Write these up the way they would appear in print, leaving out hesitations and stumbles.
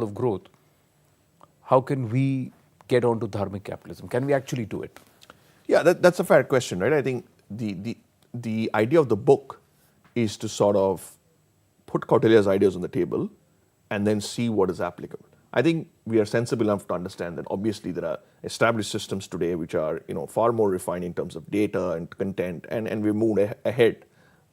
of growth, how can we get onto dharmic capitalism? Can we actually do it? Yeah, that's a fair question, right? I think the idea of the book is to sort of put Kautilya's ideas on the table and then see what is applicable. I think we are sensible enough to understand that obviously there are established systems today which are far more refined in terms of data and content, and we moved ahead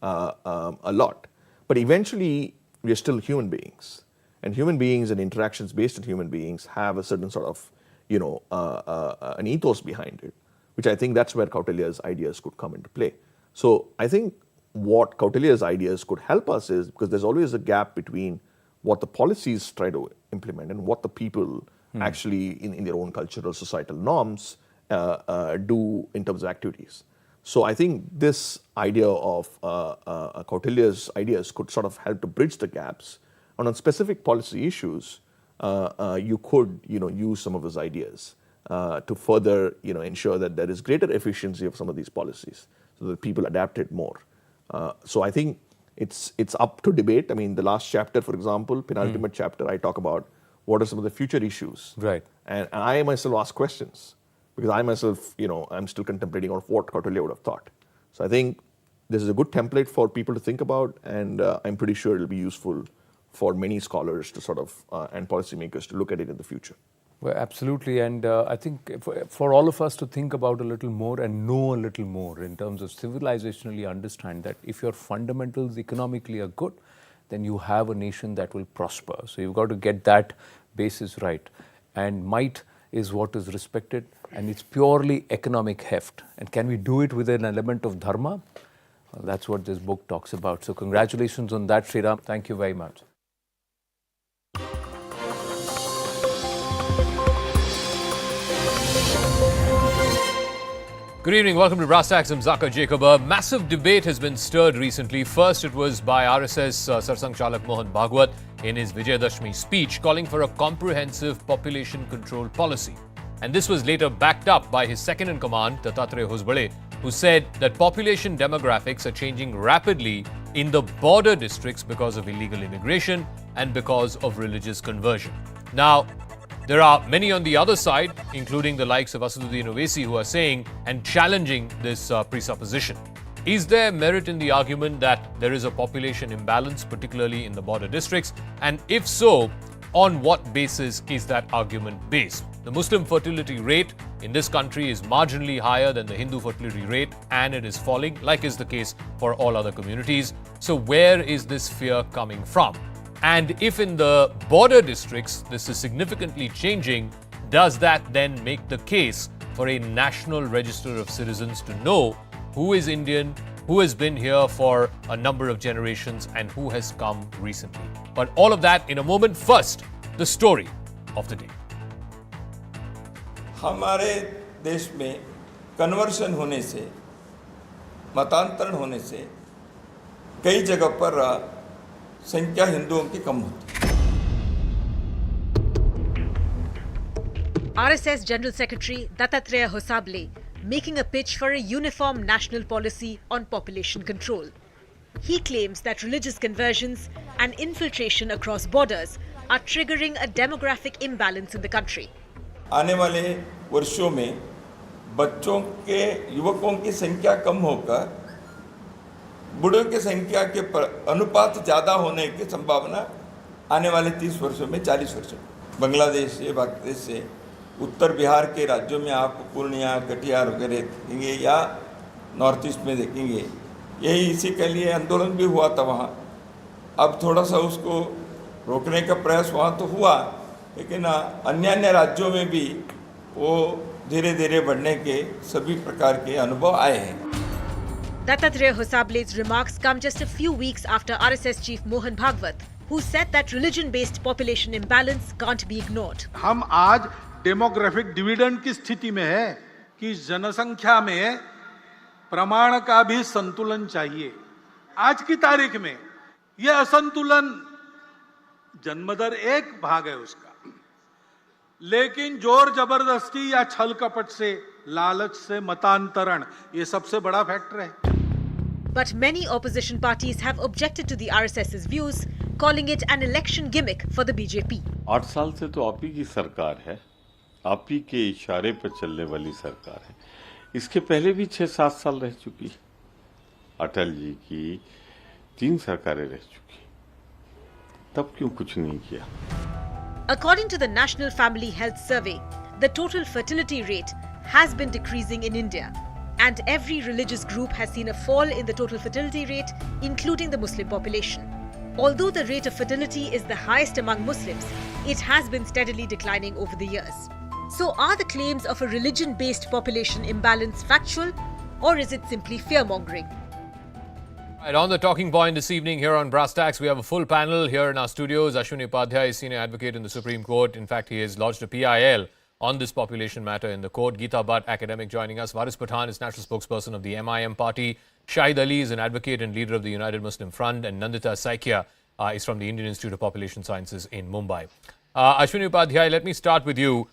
a lot. But eventually we are still human beings, and human beings and interactions based on human beings have a certain sort of an ethos behind it, which I think that's where Kautilya's ideas could come into play. So I think what Kautilya's ideas could help us is, because there's always a gap between what the policies try to implement and what the people actually in their own cultural, societal norms do in terms of activities. So I think this idea of Kautilya's ideas could sort of help to bridge the gaps. And on specific policy issues, you could use some of his ideas to further ensure that there is greater efficiency of some of these policies so that people adapt it more. So I think it's up to debate. I mean, the last chapter, for example, penultimate chapter, I talk about what are some of the future issues. Right. And I myself ask questions because I myself, I'm still contemplating on what Kautilya would have thought. So I think this is a good template for people to think about, and I'm pretty sure it'll be useful for many scholars to sort of, and policymakers to look at it in the future. Well, absolutely. And I think for all of us to think about a little more and know a little more in terms of civilizationally understand that if your fundamentals economically are good, then you have a nation that will prosper. So you've got to get that basis right. And might is what is respected, and it's purely economic heft. And can we do it with an element of dharma? Well, that's what this book talks about. So congratulations on that, Sriram. Thank you very much. Good evening. Welcome to Brass Tacks. I'm Zaka Jacob. A massive debate has been stirred recently. First, it was by RSS Sarsang Chalak Mohan Bhagwat in his Vijayadashmi speech calling for a comprehensive population control policy. And this was later backed up by his second-in-command, Dattatreya Hosbale, who said that population demographics are changing rapidly in the border districts because of illegal immigration and because of religious conversion. Now, there are many on the other side, including the likes of Asaduddin Owaisi, who are saying and challenging this presupposition. Is there merit in the argument that there is a population imbalance, particularly in the border districts? And if so, on what basis is that argument based? The Muslim fertility rate in this country is marginally higher than the Hindu fertility rate, and it is falling, like is the case for all other communities. So where is this fear coming from? And if in the border districts this is significantly changing, does that then make the case for a national register of citizens to know who is Indian, who has been here for a number of generations, and who has come recently? But all of that in a moment. First, the story of the day. हमारे देश में conversion होने से, मतांतरण होने से कई जगह पर संख्या हिंदुओं की कम होती है। RSS General Secretary Dattatreya Hosbale making a pitch for a uniform national policy on population control. He claims that religious conversions and infiltration across borders are triggering a demographic imbalance in the country. आने वाले वर्षों में बच्चों के युवकों की संख्या कम होकर बूढ़ों की संख्या के अनुपात ज़्यादा होने की संभावना आने वाले 30 वर्षों में 40 वर्षों में। बांग्लादेश से, बांग्लादेश से उत्तर बिहार के राज्यों में आप पूर्णिया, कटिहार वगैरह देखेंगे, या नॉर्थ ईस्ट में देखेंगे। यही इसी के लिए आंदोलन भी हुआ था वहाँ। अब थोड़ा सा उसको रोकने का प्रयास वहाँ तो हुआ, लेकिन अन्य राज्यों में भी वो धीरे धीरे बढ़ने के सभी प्रकार के अनुभव आए हैं। Dattatreya Hosbale's remarks come just a few weeks after RSS chief Mohan Bhagwat, who said that religion-based population imbalance can't be ignored. हम आज डेमोग्राफिक डिविडेंड की स्थिति में है कि जनसंख्या में प्रमाण का भी संतुलन चाहिए। आज की तारीख में यह असंतुलन जन्मदर एक भाग है उसका, लेकिन जोर जबरदस्ती या छल कपट से, लालच से मतांतरण, ये सबसे बड़ा फैक्टर है। But many opposition parties have objected to the RSS's views, calling it an election gimmick for the BJP. 8 साल से तो आप ही की सरकार है, आप ही के इशारे पर चलने वाली सरकार है। इसके पहले भी 6-7 साल रह चुकी, अटल जी की 3 सरकारें रह चुकी, तब क्यों कुछ नहीं किया? According to the National Family Health Survey, the total fertility rate has been decreasing in India, and every religious group has seen a fall in the total fertility rate, including the Muslim population. Although the rate of fertility is the highest among Muslims, it has been steadily declining over the years. So are the claims of a religion-based population imbalance factual, or is it simply fear-mongering? Right, on the talking point this evening here on Brass Tacks, we have a full panel here in our studios. Ashwini Upadhyay is senior advocate in the Supreme Court. In fact, he has lodged a PIL on this population matter in the court. Geeta Bhatt, academic, joining us. Waris Pathan is national spokesperson of the MIM party. Shahid Ali is an advocate and leader of the United Muslim Front. And Nandita Saikia is from the Indian Institute of Population Sciences in Mumbai. Ashwini Upadhyay, let me start with you.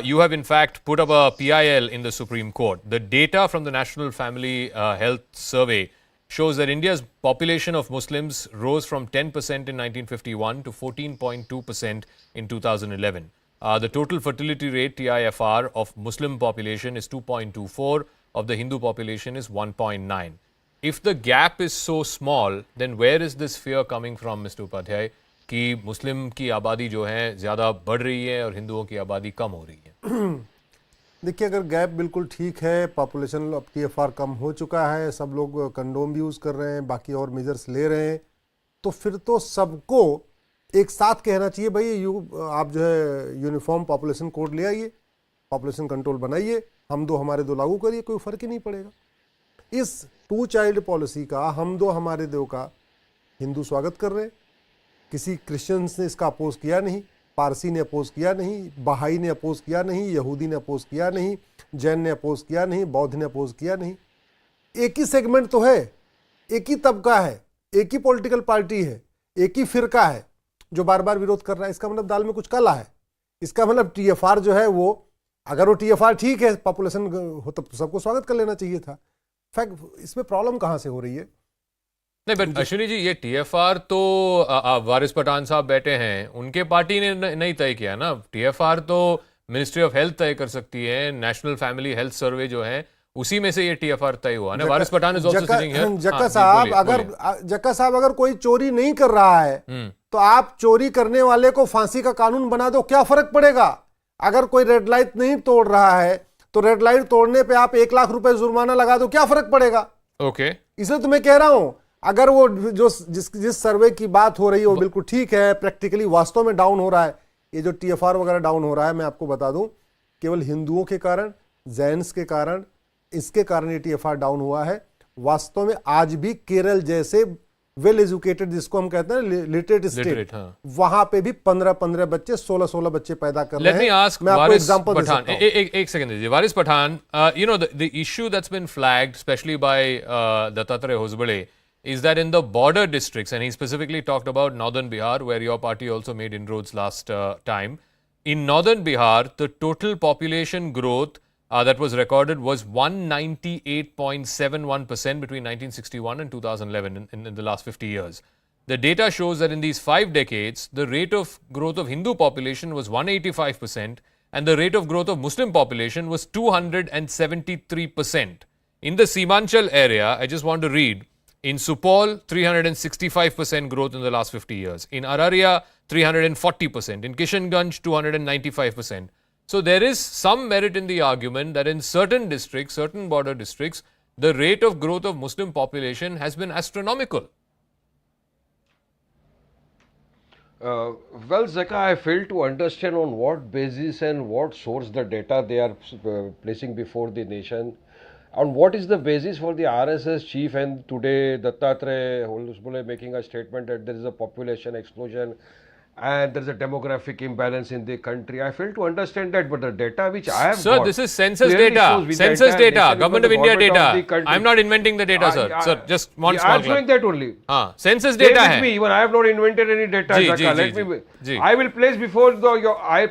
You have in fact put up a PIL in the Supreme Court. The data from the National Family Health Survey shows that India's population of Muslims rose from 10% in 1951 to 14.2% in 2011. The total fertility rate, TIFR, of Muslim population is 2.24, of the Hindu population is 1.9. If the gap is so small, then where is this fear coming from, Mr. Upadhyay, कि मुस्लिम की आबादी जो है ज़्यादा बढ़ रही है और हिंदुओं की आबादी कम हो रही है? देखिए, अगर गैप बिल्कुल ठीक है, पॉपुलेशन अब TFR कम हो चुका है, सब लोग कंडोम भी यूज़ कर रहे हैं, बाकी और मेजर्स ले रहे हैं, तो फिर तो सबको एक साथ कहना चाहिए, भाई आप जो है यूनिफॉर्म पॉपुलेशन कोड ले आइए, पॉपुलेशन कंट्रोल बनाइए, हम दो हमारे दो लागू करिए, कोई फ़र्क ही नहीं पड़ेगा। इस 2 चाइल्ड पॉलिसी का, हम दो हमारे दो का हिंदू स्वागत कर रहे हैं, किसी क्रिश्चियंस ने इसका अपोज किया नहीं, पारसी ने अपोज किया नहीं, बहाई ने अपोज किया नहीं, यहूदी ने अपोज किया नहीं, जैन ने अपोज किया नहीं, बौद्ध ने अपोज किया नहीं। एक ही सेगमेंट तो है, एक ही तबका है, एक ही पॉलिटिकल पार्टी है, एक ही फिरका है जो बार बार विरोध कर रहा है। इसका मतलब दाल में कुछ काला है। इसका मतलब TFR जो है वो, अगर वो TFR ठीक है, पॉपुलेशन हो तो सबको स्वागत कर लेना चाहिए था। फैक्ट, इसमें प्रॉब्लम कहाँ से हो रही है? नहीं, बट अश्विनी जी, ये TFR तो वारिस पठान साहब बैठे हैं, उनके पार्टी ने नहीं तय किया ना। TFR तो मिनिस्ट्री ऑफ हेल्थ तय कर सकती है, नेशनल फैमिली हेल्थ सर्वे जो है उसी में से ये TFR तय हुआ ना। Waris Pathan is also sitting here. Jakka sahab, अगर कोई चोरी नहीं कर रहा है तो आप चोरी करने वाले को फांसी का कानून बना दो, क्या फर्क पड़ेगा? अगर कोई रेड लाइट नहीं तोड़ रहा है तो रेड लाइट तोड़ने पे आप 1 लाख रुपए जुर्माना लगा दो, क्या फर्क पड़ेगा? ओके, इसलिए तो मैं कह रहा हूं, अगर वो जो जिस सर्वे की बात हो रही है वो बिल्कुल ठीक है, प्रैक्टिकली वास्तव में डाउन हो रहा है। ये जो TFR वगैरह डाउन हो रहा है, मैं आपको बता दूं, केवल हिंदुओं के कारण, जैन्स के कारण, इसके कारण ये TFR डाउन हुआ है। वास्तव में आज भी केरल जैसे वेल एजुकेटेड, जिसको हम कहते हैं लिटरेट स्टेट, वहां पे भी 15-15 बच्चे, 16-16 बच्चे पैदा कर रहे हैं। मैं आपको एग्जांपल दे सकता हूं। एक सेकंड दीजिए। वारिस Pathan, you know, the issue that's been flagged especially by Dattatreya Hosbale is that in the border districts, and he specifically talked about northern Bihar, where your party also made inroads last time. In northern Bihar, the total population growth that was recorded was 198.71% between 1961 and 2011 in the last 50 years. The data shows that in these 5 decades, the rate of growth of Hindu population was 185% and the rate of growth of Muslim population was 273%. In the Simanchal area, I just want to read, in Supol, 365% growth in the last 50 years. In Araria, 340%. In Kishanganj, 295%. So there is some merit in the argument that in certain districts, certain border districts, the rate of growth of Muslim population has been astronomical. Well, Zaka, I fail to understand on what basis and what source the data they are placing before the nation. And what is the basis for the RSS chief and today Dattatreya Hosbale making a statement that there is a population explosion and there is a demographic imbalance in the country. I fail to understand that, but the data which I have Sir, got this is census clearly data. shows with the Census entire data. nation, Government of even the India government of the data. country. I'm not inventing the data, sir. Sir, just one small I'm showing that only. census Stay data with hai. me. Even I have not invented any data. Ji, Zaka. ji, Let ji, me. ji. I will place before I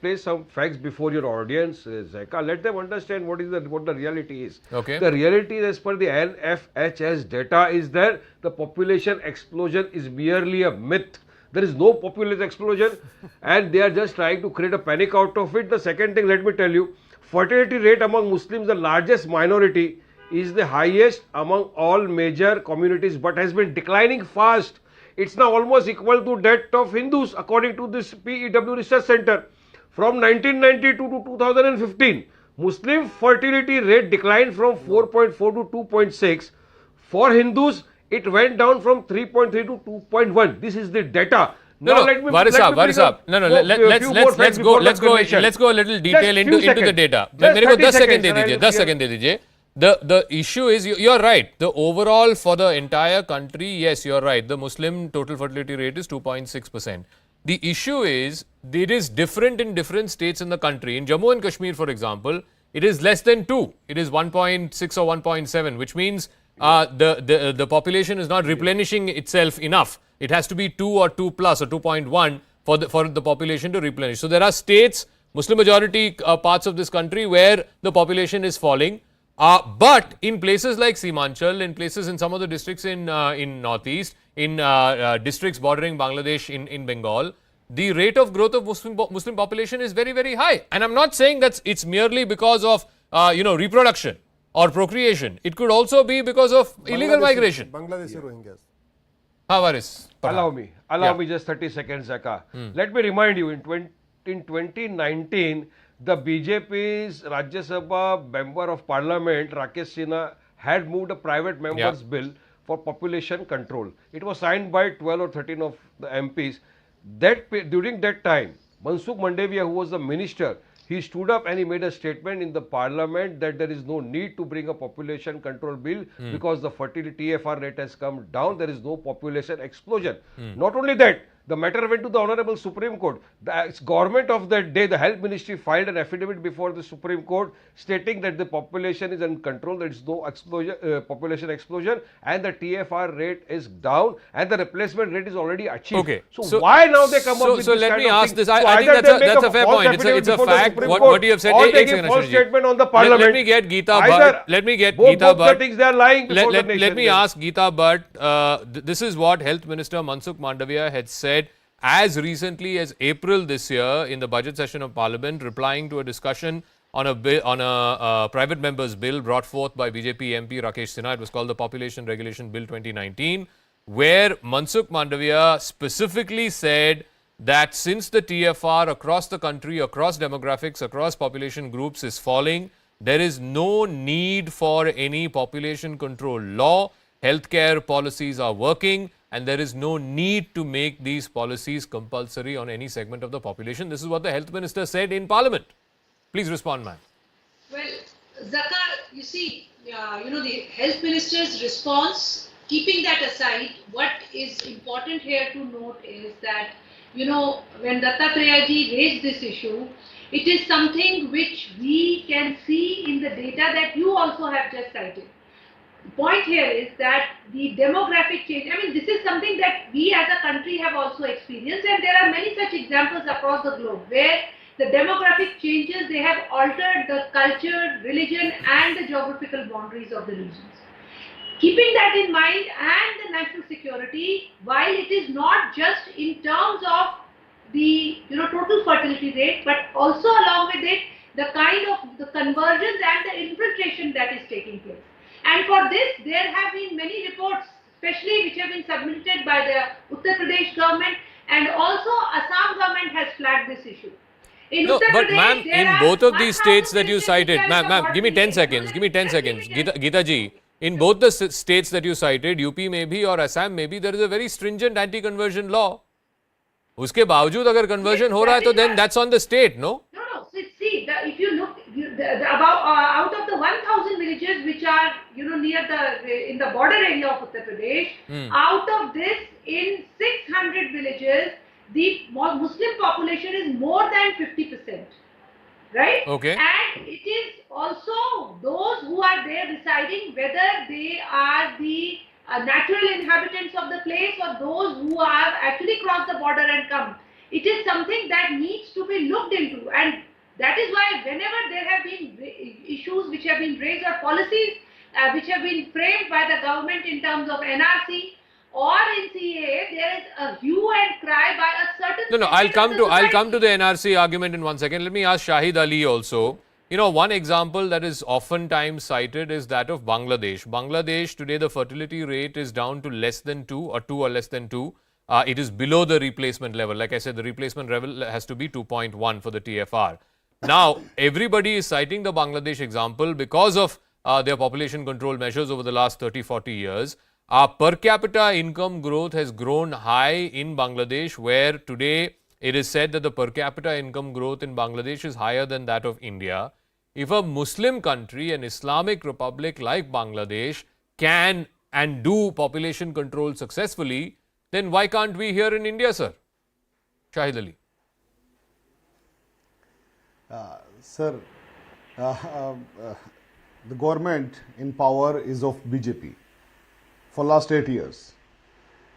place some facts before your audience, Zaka. Let them understand what the reality is. Okay. The reality, as per the NFHS data, is that the population explosion is merely a myth. There is no population explosion, and they are just trying to create a panic out of it. The second thing, let me tell you, fertility rate among Muslims, the largest minority, is the highest among all major communities, but has been declining fast. It's now almost equal to that of Hindus, according to this PEW Research Center. From 1992 to 2015, Muslim fertility rate declined from 4.4 to 2.6. For Hindus, it went down from 3.3 to 2.1. This is the data. No, Let me Varis Saab. No, let's go a little detail into the data. मेरे को 10 second दे दीजिए, 10 second दे दीजिए. The issue is, you're right. The overall for the entire country, yes, you're right. The Muslim total fertility rate is 2.6%. The issue is, it is different in different states in the country. In Jammu and Kashmir, for example, it is less than 2. It is 1.6 or 1.7, which means the population is not replenishing itself enough. It has to be 2 or 2 plus or 2.1 for the population to replenish. So there are states, Muslim majority parts of this country, where the population is falling. But in places like Simanchal, in places in some of the districts in northeast, in districts bordering Bangladesh in Bengal, the rate of growth of Muslim population is very, very high. And I'm not saying that it's merely because of reproduction or procreation. It could also be because of illegal migration. Bangladeshi Rohingyas. Varis. Allow me just 30 seconds, Zaka. Let me remind you, in 2019, the BJP's Rajya Sabha Member of Parliament, Rakesh Sinha, had moved a private member's bill for population control. It was signed by 12 or 13 of the MPs. During that time, Mansukh Mandavia, who was the minister, he stood up and he made a statement in the parliament that there is no need to bring a population control bill because the fertility TFR rate has come down. There is no population explosion. Not only that, the matter went to the Honorable Supreme Court. The government of that day, the Health Ministry, filed an affidavit before the Supreme Court stating that the population is in control, there is no population explosion, and the TFR rate is down, and the replacement rate is already achieved. Okay. So why now they come up with this So let me ask this. I think that's a fair point. It's a fact. What you have said. Or taking false statement on the parliament. Let me get Geeta Bhatt. Both the things they are lying before the nation. Let me ask Geeta Bhatt. This is what Health Minister Mansukh Mandavia had said as recently as April this year in the budget session of Parliament, replying to a discussion on a private member's bill brought forth by BJP MP Rakesh Sinha. It was called the Population Regulation Bill 2019, where Mansukh Mandavia specifically said that since the TFR across the country, across demographics, across population groups is falling, there is no need for any population control law. Healthcare policies are working, and there is no need to make these policies compulsory on any segment of the population. This is what the Health Minister said in Parliament. Please respond, ma'am. Well, Zaka, you see, the Health Minister's response, keeping that aside, what is important here to note is that, when Dattatreya ji raised this issue, it is something which we can see in the data that you also have just cited. The point here is that the demographic change, this is something that we as a country have also experienced, and there are many such examples across the globe where the demographic changes, they have altered the culture, religion and the geographical boundaries of the regions. Keeping that in mind, and the national security, while it is not just in terms of the total fertility rate, but also along with it, the kind of the conversions and the infiltration that is taking place. And for this, there have been many reports, especially which have been submitted by the Uttar Pradesh government, and also Assam government has flagged this issue. No, but ma'am, in both of these states that you cited, ma'am, give me 10 seconds, Geeta ji, in both the states that you cited, UP maybe or Assam maybe, there is a very stringent anti-conversion law. उसके बावजूद अगर conversion हो रहा है तो then that's on the state, no? No. See, if you look, out of the 1,000 villages which are, in the border area of Uttar Pradesh, out of this, in 600 villages, the Muslim population is more than 50%, right? Okay. And it is also those who are there residing, whether they are the natural inhabitants of the place or those who have actually crossed the border and come. It is something that needs to be looked into, and that is why whenever there have been issues which have been raised or policies which have been framed by the government in terms of NRC or in CAA, there is a hue and cry by a certain No, I'll come to the society. NRC argument in 1 second. Let me ask Shahid Ali also. You know, one example that is oftentimes cited is that of Bangladesh. Bangladesh, today the fertility rate is down to less than 2 or less than 2. It is below the replacement level. Like I said, the replacement level has to be 2.1 for the TFR. Now, everybody is citing the Bangladesh example because of their population control measures over the last 30-40 years. Per capita income growth has grown high in Bangladesh, where today it is said that the per capita income growth in Bangladesh is higher than that of India. If a Muslim country, an Islamic republic like Bangladesh, can and do population control successfully, then why can't we here in India, sir? Shahid Ali. Sir, the government in power is of BJP for last 8 years.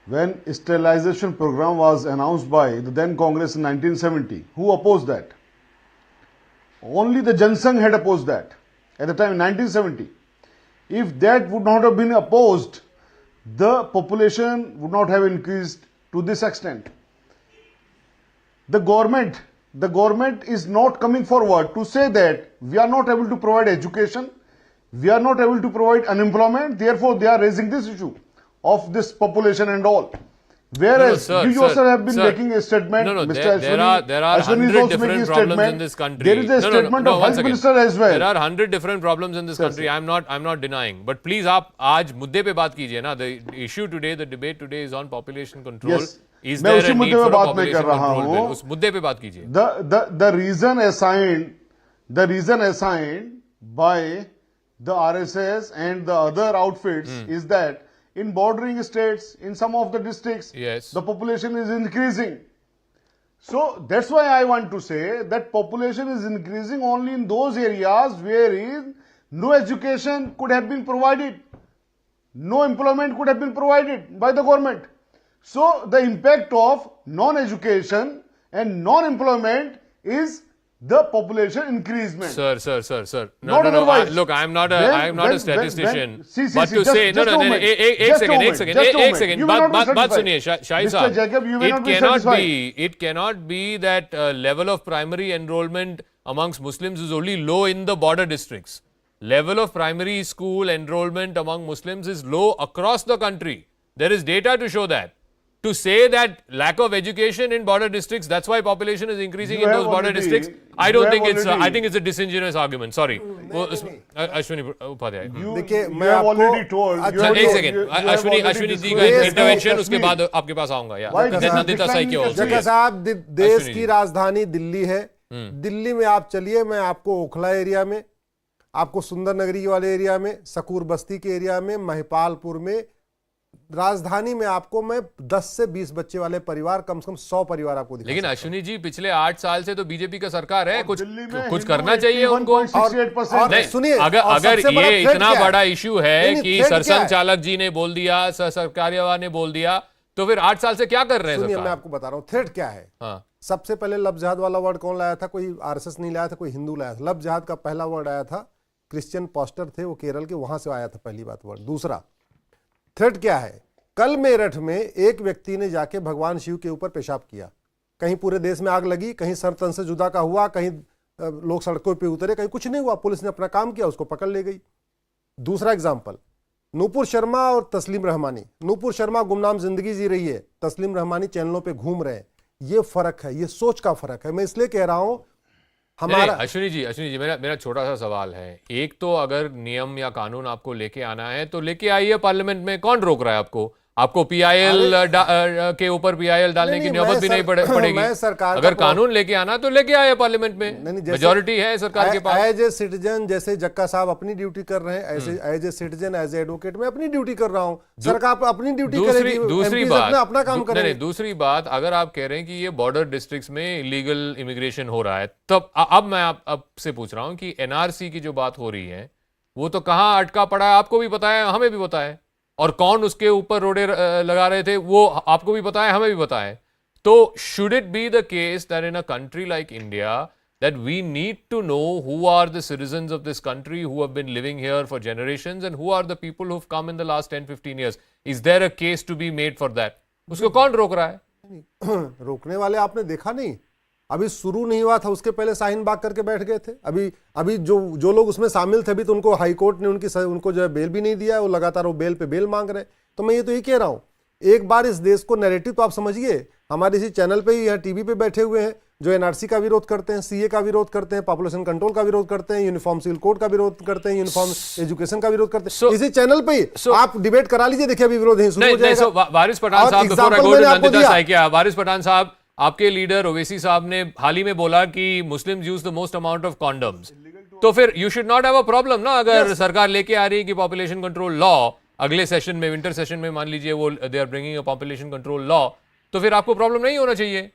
When sterilization program was announced by the then Congress in 1970, who opposed that? Only the Jan Sangh had opposed that at the time in 1970. If that would not have been opposed, the population would not have increased to this extent. The government is not coming forward to say that we are not able to provide education, we are not able to provide unemployment, therefore they are raising this issue of this population and all. Whereas sir, you yourself have been sir. making a statement, Mr. There are 100 different problems in this country. There is a statement of Health Minister as well. There are 100 different problems in this country. I'm not denying. But please, आप आज मुद्दे पे बात कीजिए ना. The issue today, the debate today is on population control. Yes. Is मैं there उसी a need मुद्दे for पे a बात नहीं population कर रहा control bill? हूँ. उस मुद्दे पे बात कीजिए. The reason assigned by the RSS and the other outfits is that in bordering states, in some of the districts, Yes. the population is increasing. So that's why I want to say that population is increasing only in those areas where no education could have been provided, no employment could have been provided by the government. So the impact of non-education and non-employment is the population increasement. Sir. Not No. otherwise. Look, I'm not a statistician. But to just say, no, एक second. बात सुनिए, शाही Mr. साहब. Jacob, you may not be satisfied. It cannot be that level of primary enrollment amongst Muslims is only low in the border districts. Level of primary school enrollment among Muslims is low across the country. There is data to show that. To say that lack of education in border districts, that's why population is increasing in those border districts, I don't think it's. I think it's a disingenuous argument. Sorry, Ashwini Upadhyay. देखिए, You मैं have आपको- already told. अच्छा, you have एक already- second, you have Ashwini already जी का disclosed intervention, Kashmir. उसके बाद आपके पास आऊंगा. या Why does that Nandita Sai decline की in ओर Kashmir? से. जगह साहब, देश अश्विनी की जी। राजधानी दिल्ली है. दिल्ली में आप चलिए, मैं आपको ओखला एरिया में, आपको सुंदर नगरी वाले एरिया में, सकूर बस्ती के एरिया में, महिपालपुर में, राजधानी में आपको मैं 10 से 20 बच्चे वाले परिवार, कम से कम 100 परिवार आपको दिखा लेकिन सकता हूं. अश्विनी जी, पिछले 8 साल से तो बीजेपी का सरकार है. कुछ दिल्ली में कुछ हिंदू करना चाहिए उनको. 81.68% नहीं, सुनिए, अगर और अगर सबसे बड़ा ये threat इतना क्या है? बड़ा इशू है नहीं, कि threat क्या सरसंघ है? चालक जी ने बोल दिया, सरकारिया ने बोल दिया, तो फिर 8 साल से क्या कर रहे हैं सुनिए, मैं सरकार? आपको बता रहा हूं थ्रेट क्या है. हाँ. सबसे पहले लब जिहाद वाला वर्ड कौन लाया था? कोई आरएसएस नहीं लाया था, कोई हिंदू लाया था. लब जिहाद का पहला वर्ड आया था, क्रिश्चियन पास्टर थे वो केरल के, वहां से आया था पहली बात वर्ड. दूसरा थ्रेट क्या है? कल मेरठ में एक व्यक्ति ने जाके भगवान शिव के ऊपर पेशाब किया. कहीं पूरे देश में आग लगी, कहीं सर तन से जुदा का हुआ, कहीं लोग सड़कों पे उतरे, कहीं कुछ नहीं हुआ. पुलिस ने अपना काम किया, उसको पकड़ ले गई. दूसरा एग्जाम्पल, नूपुर शर्मा और तस्लीम रहमानी. नूपुर शर्मा गुमनाम जिंदगी जी रही है, तस्लीम रहमानी चैनलों पे घूम रहे हैं. ये फर्क है, ये सोच का फर्क है. मैं इसलिए कह रहा हूं हमारा. अश्विनी जी, मेरा छोटा सा सवाल है. एक तो अगर नियम या कानून आपको लेके आना है तो लेके आइए पार्लियामेंट में, कौन रोक रहा है आपको? आपको पीआईएल के ऊपर पीआईएल डालने की नौबत भी नहीं पड़ेगी। अगर कानून लेके आना तो लेके आए पार्लियामेंट में, मेजॉरिटी है सरकार के पास। एज ए सिटीजन, जैसे जक्का साहब अपनी ड्यूटी कर रहे हैं, ऐसे as a citizen, as a advocate मैं अपनी ड्यूटी कर रहा हूं। सरकार अपनी ड्यूटी करेगी, दूसरी बात अपना काम करेंगे। दूसरी बात, अगर आप कह रहे हैं कि ये बॉर्डर डिस्ट्रिक्ट्स में इलीगल इमिग्रेशन हो रहा है, तब अब मैं आपसे पूछ रहा हूं कि एनआरसी की जो बात हो रही है वो तो कहां अटका पड़ा है, आपको भी पता है, हमें भी पता है, और कौन उसके ऊपर रोड़े लगा रहे थे वो आपको भी पता है, हमें भी पता है। तो should it be the case that in a country like India that we need to know who are the citizens of this country who have been living here for generations and who are the people who've come in the last 10-15 years? Is there a case to be made for that? उसको कौन रोक रहा है? रोकने वाले आपने देखा नहीं, अभी शुरू नहीं हुआ था उसके पहले शाहीन बाग करके बैठ गए थे। अभी जो लोग उसमें शामिल थे, अभी तो उनको हाई कोर्ट ने उनको जो है बेल भी नहीं दिया, वो लगातार वो बेल पे बेल मांग रहे। तो मैं ये तो ये कह रहा हूं, एक बार इस देश को नैरेटिव तो आप समझिए। हमारे इसी चैनल पे ही यहाँ टीवी पे बैठे हुए हैं जो एनआरसी का विरोध करते हैं, सीए का विरोध करते हैं, पॉपुलेशन कंट्रोल का विरोध करते हैं, यूनिफॉर्म सिविल कोड का विरोध करते हैं, यूनिफॉर्म एजुकेशन का विरोध करते हैं। इसी चैनल पे ही आप डिबेट करा लीजिए, देखिए अभी विरोध ही शुरू हो जाएगा। Waris Pathan sahab, before I go to Nandita Saikia, Waris Pathan sahab, आपके लीडर ओवैसी साहब ने हाल ही में बोला कि Muslims use the most amount of condoms, तो फिर you should not have a problem ना, अगर सरकार लेके आ रही है कि पॉपुलेशन कंट्रोल लॉ अगले सेशन में, विंटर सेशन में मान लीजिए वो they are bringing a population control law, तो फिर आपको प्रॉब्लम नहीं होना चाहिए,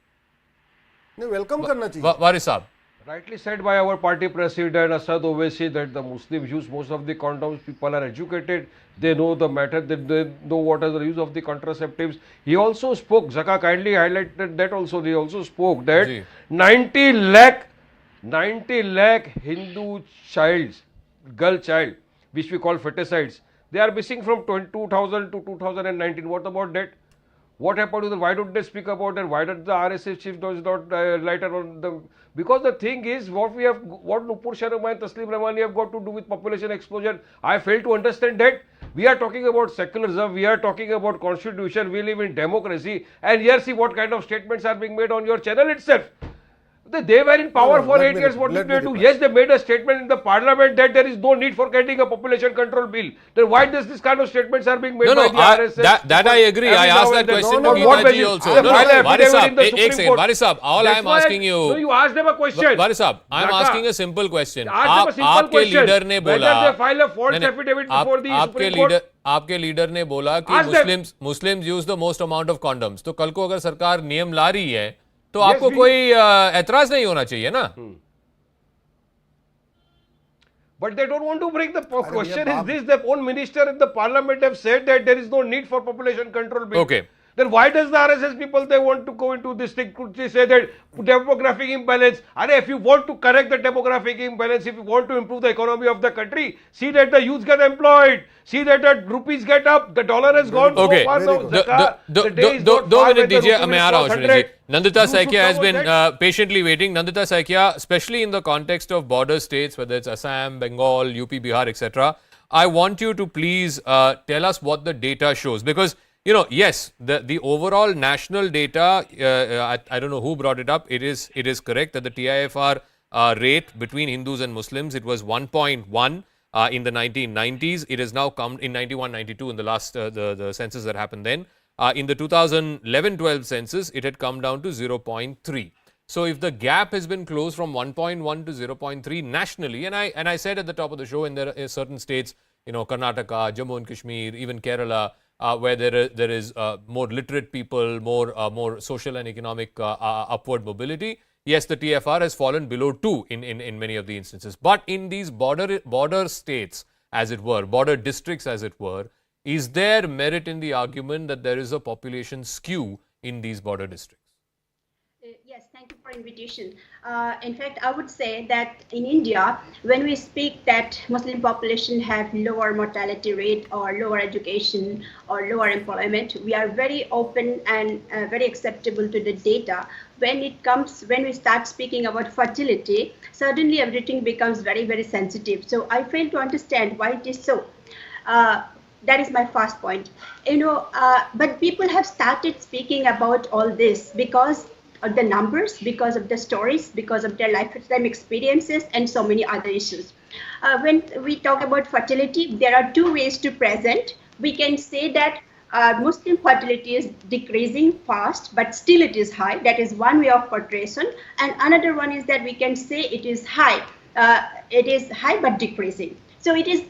नहीं वेलकम करना चाहिए। वारिस साहब, Rightly said by our party president Asad Owaisi that the Muslims use most of the condoms. People are educated, they know the matter, they know what is the use of the contraceptives. He also spoke, Zaka kindly highlighted that also, he also spoke that 90 lakh Hindu girl child, which we call feticides, they are missing from 2000 to 2019. What about that? What happened to them? Why don't they speak about it? Why did the RSS chief does not lighter on them? Because the thing is, what Nupur Sharma and Taslim Ramani have got to do with population explosion, I fail to understand that. We are talking about secularism, we are talking about constitution, we live in democracy, and here see what kind of statements are being made on your channel itself. They were in power for 8 years. What did they do? Yes, they made a statement in the parliament that there is no need for getting a population control bill. Then why does this kind of statements are being made by the RSS? That I agree. I asked that question to Geeta ji also. Waris Saab, एक second. Waris Saab, all I am asking you. No, you asked them a question. Waris Saab, I am asking a simple question. आपके leader ने बोला, whether they file a false affidavit before the Supreme Court. आपके leader ने बोला कि Muslims use the most amount of condoms, तो कल को अगर सरकार नियम ला रही है तो आपको कोई ऐतराज नहीं होना चाहिए ना? But they don't want to bring the question is this, the own minister in the parliament have said that there is no need for population control bill. Okay. Then why does the RSS people, they want to go into this thing, to say that demographic imbalance, and if you want to correct the demographic imbalance, if you want to improve the economy of the country, see that the youth get employed, see that the rupees get up, the dollar has gone so far now. दो minute दीजिए, मैं आ रहा हूँ Sunil ji. Nandita Saikia has been patiently waiting. Nandita Saikia, especially in the context of border states, whether it's Assam, Bengal, UP, Bihar, etc., I want you to please tell us what the data shows, because you know, yes, the overall national data, I don't know who brought it up. It is correct that the TIFR rate between Hindus and Muslims, it was 1.1 in the 1990s. It has now come in 91-92 in the last the census that happened then. In the 2011-12 census, it had come down to 0.3. So if the gap has been closed from 1.1 to 0.3 nationally, and I said at the top of the show, and there are certain states, you know, Karnataka, Jammu and Kashmir, even Kerala, where there is more literate people, more social and economic upward mobility. Yes, the TFR has fallen below 2 in many of the instances. But in these border states, as it were, border districts, as it were, is there merit in the argument that there is a population skew in these border districts? Yes, thank you for invitation. In fact, I would say that in India, when we speak that Muslim population have lower mortality rate or lower education or lower employment, we are very open and very acceptable to the data. When we start speaking about fertility, suddenly everything becomes very, very sensitive. So I fail to understand why it is so. That is my first point. You know, but people have started speaking about all this because of the numbers, because of the stories, because of their lifetime experiences, and so many other issues. When we talk about fertility, there are two ways to present. We can say that Muslim fertility is decreasing fast, but still it is high. That is one way of portrayal. And another one is that we can say it is high. It is high but decreasing. So it is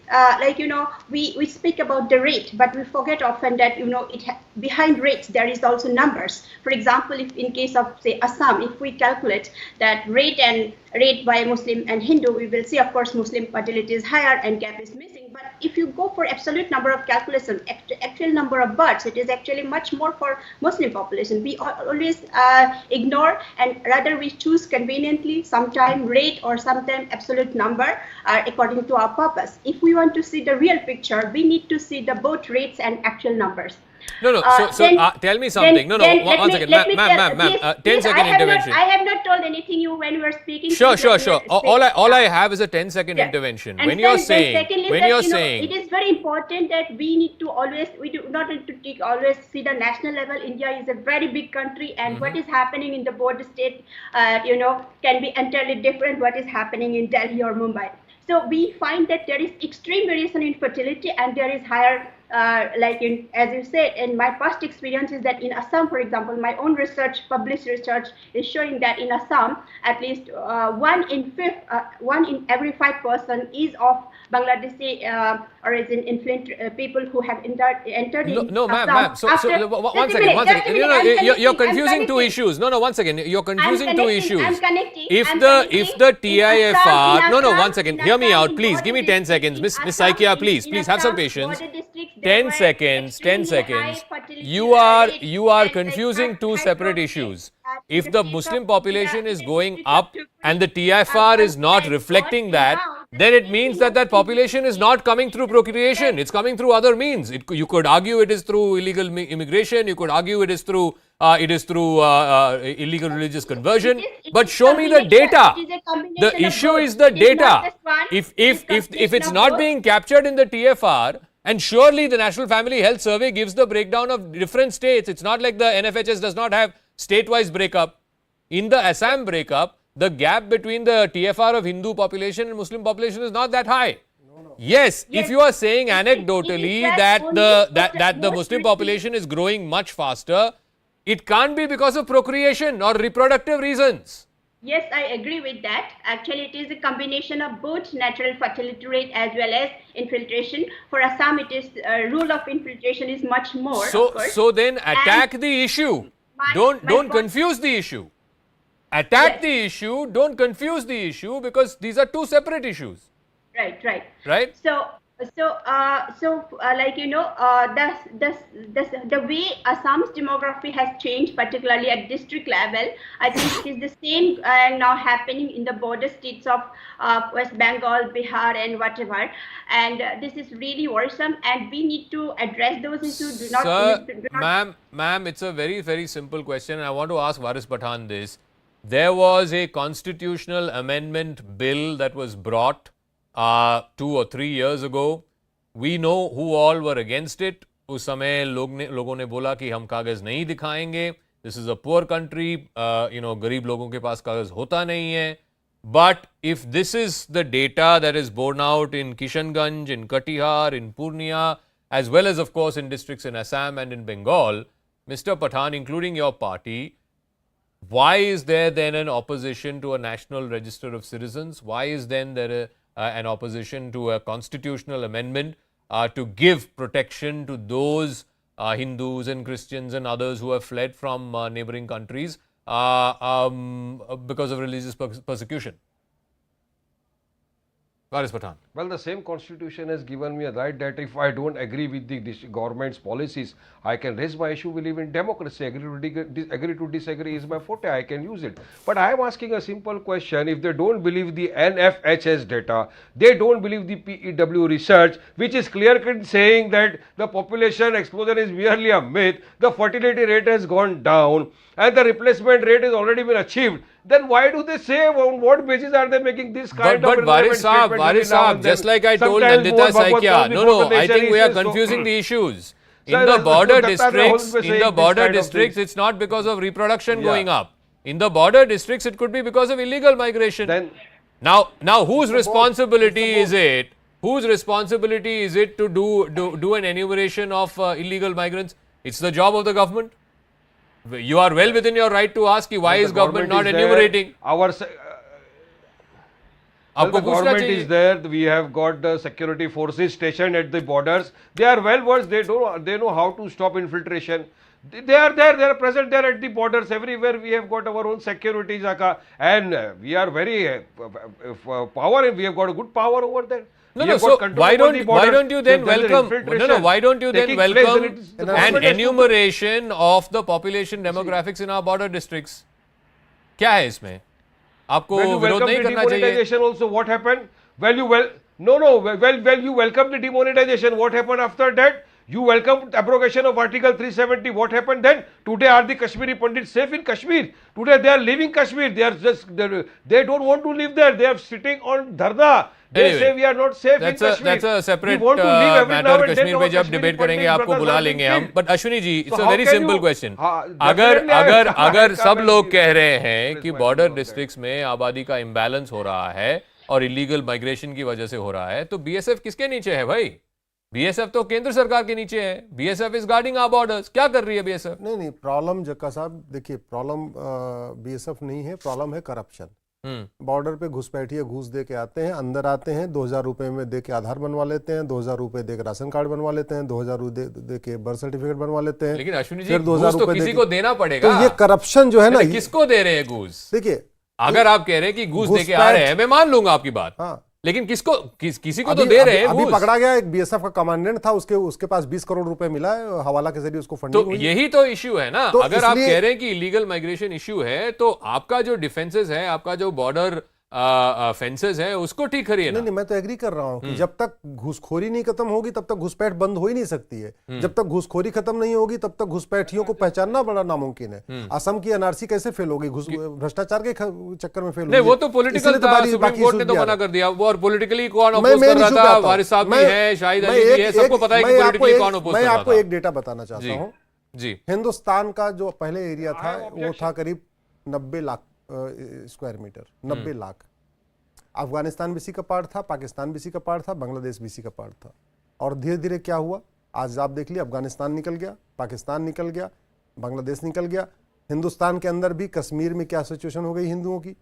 we speak about the rate, but we forget often that behind rates there is also numbers. For example, if in case of say Assam, if we calculate that rate by Muslim and Hindu, we will see of course Muslim fertility is higher and gap is missing. But if you go for absolute number of calculation, actual number of births, it is actually much more for Muslim population. We always ignore, and rather we choose conveniently sometime rate or sometime absolute number according to our purpose. If we want to see the real picture, we need to see the both rates and actual numbers. No. Tell me something. One second, ma'am. 10-second intervention. I have not told anything you when you were speaking. Sure. All I have is a 10-second intervention. And when you're saying, it is very important that we need to always, we do not need to always see the national level. India is a very big country, and what is happening in the border state, can be entirely different what is happening in Delhi or Mumbai. So we find that there is extreme variation in fertility, and there is higher. As you said, in my past experience is that in Assam, for example, my own published research is showing that in Assam, at least one in every 5 person is of Bangladeshi origin, people who have entered in No, Assam. ma'am. So one second. You're confusing two issues. No, one second. You're confusing two issues. I'm connecting. If the TIFR, one second. Hear me out, please. Give me 10 seconds, Miss Saikia, please have some patience. 10 seconds. You are confusing two separate issues. If the Muslim population is going up and the TIFR is not reflecting that, then it means that population is not coming through procreation. It's coming through other means. You could argue it is through illegal immigration. You could argue it is through illegal religious conversion. But show me the data. The issue is the data. If it's not being captured in the TFR, and surely the National Family Health Survey gives the breakdown of different states. It's not like the NFHS does not have state-wise breakup. In the Assam breakup, the gap between the TFR of Hindu population and Muslim population is not that high. Yes, if you are saying anecdotally that the Muslim population is growing much faster, it can't be because of procreation or reproductive reasons. Yes, I agree with that. Actually, it is a combination of both natural fertility rate as well as infiltration. For Assam, it is rule of infiltration is much more. So then attack the issue. Don't confuse the issue. Attack the issue. Don't confuse the issue, because these are two separate issues. Right. The way Assam's demography has changed, particularly at district level, I think it is the same now happening in the border states of West Bengal, Bihar, and whatever. And this is really worrisome, and we need to address those issues. Ma'am, it's a very, very simple question. I want to ask Waris Pathan this. There was a constitutional amendment bill that was brought 2 or 3 years ago. We know who all were against it. उस समय लोगों ने बोला कि हम कागज नहीं दिखाएंगे. This is a poor country. गरीब लोगों के पास कागज होता नहीं है. But if this is the data that is borne out in Kishanganj, in Katihar, in Purnia, as well as of course in districts in Assam and in Bengal, Mr. Pathan, including your party, why is there then an opposition to a national register of citizens? Why is then there an opposition to a constitutional amendment to give protection to those Hindus and Christians and others who have fled from neighboring countries because of religious persecution? Waris Pathan. Well, the same constitution has given me a right that if I don't agree with the government's policies, I can raise my issue. We live in democracy. Agree to disagree is my forte. I can use it. But I am asking a simple question. If they don't believe the NFHS data, they don't believe the PEW research, which is clear-cut saying that the population explosion is merely a myth, the fertility rate has gone down, and the replacement rate has already been achieved, then why do they say, on what basis are they making this kind of Waris Saab, just like I told Nandita Saikia, I think we are confusing the issues. In the border districts, it's not because of reproduction going up. In the border districts, it could be because of illegal migration. Now whose responsibility is it Whose responsibility is it to do an enumeration of illegal migrants? It's the job of the government. You are well within your right to ask why is government not enumerating? The government is there. We have got the security forces stationed at the borders. They are well versed. They know how to stop infiltration. They are there. They are present there at the borders everywhere. We have got our own security, Zaka, and we are very power. We have got a good power over there. No. So why don't you then welcome? No. Why don't you then welcome an enumeration of the population demographics in our border districts? क्या है इसमें? आपको विरोध नहीं करना चाहिए? Demonetization also, what happened? Well, you welcome the demonetization. What happened after that? You welcomed abrogation of Article 370. What happened then? Today are the Kashmiri Pandits safe in Kashmir? Today they are leaving Kashmir. They don't want to live there. They are sitting on dharna. They say we are not safe in Kashmir. That's a separate matter. Kashmir पे जब debate करेंगे आपको बुला लेंगे हम. But Ashwini ji, it's a very simple question. अगर सब लोग कह रहे हैं कि border districts में आबादी का imbalance हो रहा है और illegal migration की वजह से हो रहा है, तो BSF किसके नीचे है भाई? BSF तो केंद्र सरकार के नीचे है. BSF is guarding our borders. क्या कर रही है BSF? नहीं, प्रॉब्लम जक्का साहब देखिए, प्रॉब्लम BSF नहीं है, प्रॉब्लम है करप्शन. बॉर्डर पे घुसपैठिए घूस दे के आते हैं, अंदर आते हैं, 2000 रुपए में दे के आधार बनवा लेते हैं, 2000 रुपए दे के राशन कार्ड बनवा लेते हैं, 2000 रुपए दे के बर्थ सर्टिफिकेट बनवा लेते हैं. लेकिन अश्विनी जी, घूस तो किसी को देना पड़ेगा. तो ये करप्शन जो है ना, किसको दे रहे हैं घूस? देखिए, अगर आप कह रहे हैं कि घूस दे के आ रहे हैं, मैं मान लूंगा आपकी बात. हाँ. लेकिन किसी को तो दे रहे हैं. अभी पकड़ा गया एक BSF का कमांडेंट था, उसके पास 20 करोड़ रुपए मिला है, हवाला के जरिए उसको फंडिंग हुई. तो यही तो इश्यू है ना. अगर आप कह रहे हैं कि इलीगल माइग्रेशन इश्यू है, तो आपका जो डिफेंसेस है, आपका जो बॉर्डर फेंसेस है, उसको ठीक करिए ना. नहीं, मैं तो एग्री कर रहा हूं कि जब तक घुसखोरी नहीं खत्म होगी तब तक घुसपैठ बंद हो ही नहीं सकती है. जब तक घुसखोरी खत्म नहीं होगी तब तक घुसपैठियों को पहचानना बड़ा नामुमकिन है. असम की NRC कैसे फेल होगी? भ्रष्टाचार के चक्कर में फेल होगी. नहीं, वो तो पॉलिटिकल था. सुप्रीम कोर्ट ने तो मना कर दिया. वो और पॉलिटिकली कौन अपोज कर रहा था? वारिस साहब भी है, शाहिद अली भी है, सबको पता है कि पॉलिटिकली कौन अपोज कर रहा था. मैं आपको एक डेटा बताना चाहता हूं जी. हिंदुस्तान का जो पहले एरिया था वो था करीब 90 लाख स्क्वायर मीटर. 90 लाख. अफगानिस्तान भी इसी का पार्ट था, पाकिस्तान भी इसी का पार्ट था, बांग्लादेश भी इसी का पार्ट था. और धीरे धीरे क्या हुआ, आज आप देख लिए, अफगानिस्तान निकल गया, पाकिस्तान निकल गया, बांग्लादेश निकल गया. हिंदुस्तान के अंदर भी कश्मीर में क्या सिचुएशन हो गई हिंदुओं की,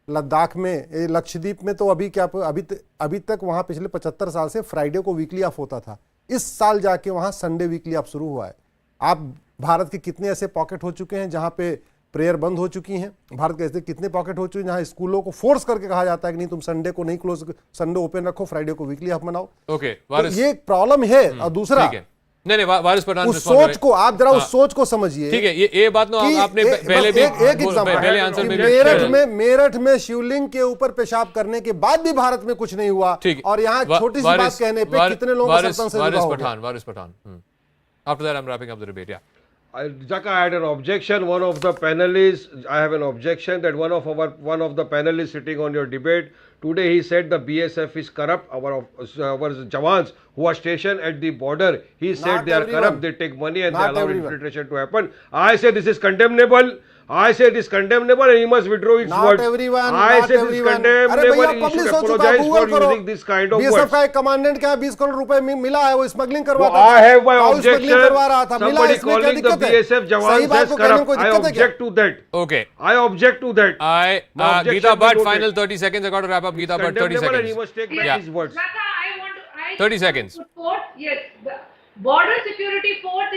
लद्दाख में, लक्षद्वीप में तो अभी तक वहां पिछले 75 साल से फ्राइडे को वीकली ऑफ होता था. इस साल जाके वहां संडे वीकली ऑफ शुरू हुआ है. आप भारत के कितने ऐसे पॉकेट हो चुके हैं जहां पे प्रेयर बंद हो चुकी हैं? भारत के ऐसे कितने पॉकेट हो चुके हैं जहां स्कूलों को फोर्स करके कहा जाता है कि नहीं, तुम संडे को नहीं क्लोज, संडे ओपन रखो, फ्राइडे को वीकली ऑफ मनाओ. ओके, तो ये एक प्रॉब्लम है. और दूसरा, नहीं, वारिस पठान, उस सोच को आप जरा उस सोच को समझिए. ठीक है, ये बात तो आपने पहले भी एक पहले आंसर में मेरठ में शिवलिंग के ऊपर पेशाब करने के बाद भी भारत में कुछ नहीं हुआ, और यहाँ छोटी सी बात कहने पे कितने लोगों को वारिस Pathan. After that, I'm wrapping up the debate. Yeah. Jaka, I had an objection. One of the panelists, I have an objection that one of the panelists sitting on your debate today, he said the BSF is corrupt. Our jawans who are stationed at the border, he said they are corrupt. They take money and they allow infiltration to happen. I say this is condemnable. I say it is condemnable and he must withdraw his words. I say this is condemnable. He should apologize for using this kind of words. BSF का एक commandant क्या 20 करोड़ रुपए मिला है, वो smuggling करवाता था. I have my objection. Somebody calling the BSF jawans as corrupt. I object to that. Okay. I object to that. Geeta Bhatt, final 30 seconds. I got to wrap up. Geeta Bhatt, 30 seconds. And he must take back his words. 30 seconds. Yes. Border security force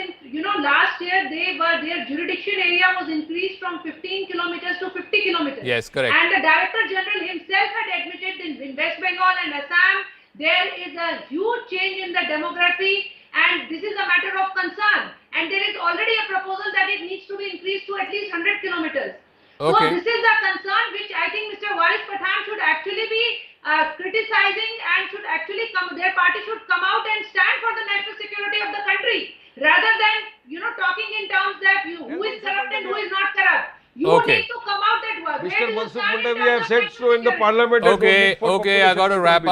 last year their jurisdiction area was increased from 15 kilometers to 50 kilometers. Yes, correct. And the Director General himself had admitted in West Bengal and Assam there is a huge change in the demography and this is a matter of concern. And there is already a proposal that it needs to be increased to at least 100 kilometers. Okay. So this is a concern which I think Mr. Waris Pathan should actually be criticizing and should actually their party should come out and stand for the national security of the country rather than talking in terms that who is corrupt and who is not corrupt. You need to come out at work. Mr. Mansukh Munda, we have said so in the parliament. Okay, I got to wrap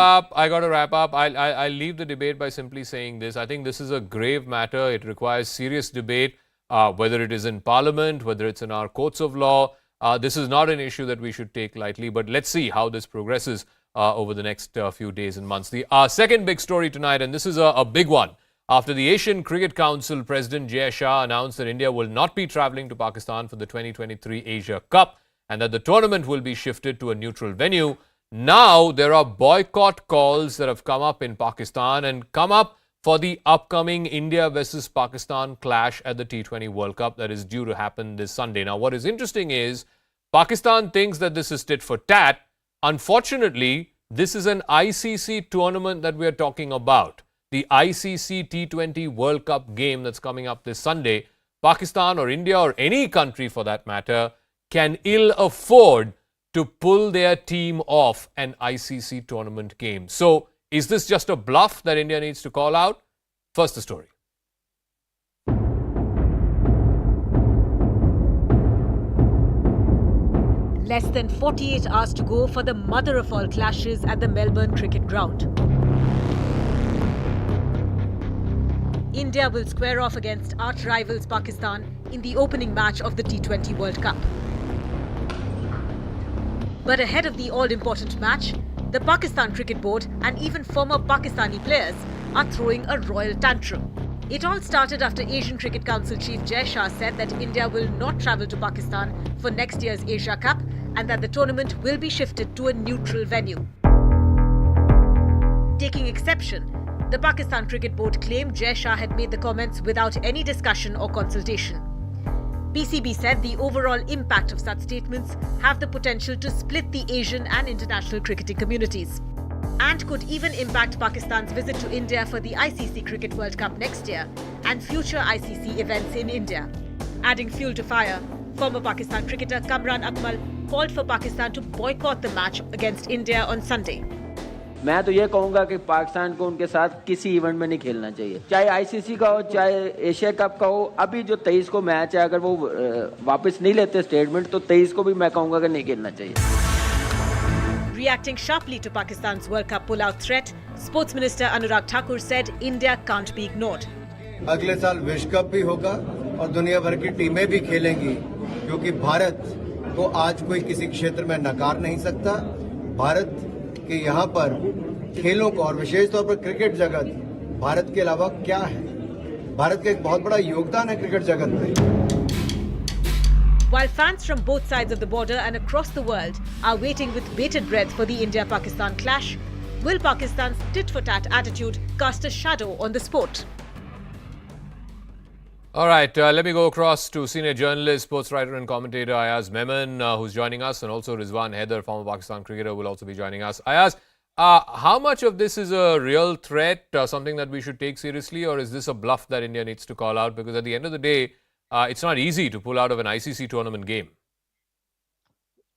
up. I'll leave the debate by simply saying this. I think this is a grave matter. It requires serious debate, whether it is in parliament, whether it's in our courts of law. This is not an issue that we should take lightly, but let's see how this progresses. over the next few days and months. The second big story tonight, and this is a big one. After the Asian Cricket Council President Jai Shah announced that India will not be travelling to Pakistan for the 2023 Asia Cup and that the tournament will be shifted to a neutral venue, now there are boycott calls that have come up in Pakistan and come up for the upcoming India versus Pakistan clash at the T20 World Cup that is due to happen this Sunday. Now, what is interesting is Pakistan thinks that this is tit for tat. Unfortunately, this is an ICC tournament that we are talking about. The ICC T20 World Cup game that's coming up this Sunday. Pakistan or India or any country for that matter can ill afford to pull their team off an ICC tournament game. So, is this just a bluff that India needs to call out? First, the story. Less than 48 hours to go for the mother of all clashes at the Melbourne Cricket Ground. India will square off against arch rivals Pakistan in the opening match of the T20 World Cup. But ahead of the all-important match, the Pakistan Cricket Board and even former Pakistani players are throwing a royal tantrum. It all started after Asian Cricket Council Chief Jai Shah said that India will not travel to Pakistan for next year's Asia Cup and that the tournament will be shifted to a neutral venue. Taking exception, the Pakistan Cricket Board claimed Jai Shah had made the comments without any discussion or consultation. PCB said the overall impact of such statements have the potential to split the Asian and international cricketing communities and could even impact Pakistan's visit to India for the ICC Cricket World Cup next year and future ICC events in India. Adding fuel to fire, former Pakistan cricketer Kamran Akmal called for Pakistan to boycott the match against India on Sunday. मैं तो ये कहूँगा कि पाकिस्तान को उनके साथ किसी event में नहीं खेलना चाहिए, चाहे आईसीसी का हो चाहे एशिया कप का हो। अभी जो 23 को मैच है, अगर वो वापस नहीं लेते स्टेटमेंट तो 23 को भी मैं कहूँगा कि नहीं खेलना चाहिए। Reacting sharply to Pakistan's World Cup pull-out threat, Sports Minister Anurag Thakur said India can't be ignored. अगले साल विश्व कप भी होगा और दुनिया भर की टीमें भी खेलेंगी, क्योंकि भारत को आज कोई किसी क्षेत्र में नकार नहीं सकता। भारत के यहाँ पर खेलों को और विशेष तौर पर क्रिकेट जगत भारत के अलावा क्या है? भारत का एक बहुत बड़ा योगदान है क्रिकेट जगत में। While fans from both sides of the border and across the world are waiting with bated breath for the India-Pakistan clash, will Pakistan's tit-for-tat attitude cast a shadow on the sport? All right, let me go across to senior journalist, sports writer and commentator Ayaz Memon, who's joining us, and also Rizwan Haider, former Pakistan cricketer, will also be joining us. Ayaz, how much of this is a real threat, something that we should take seriously, or is this a bluff that India needs to call out? Because at the end of the day, it's not easy to pull out of an ICC tournament game.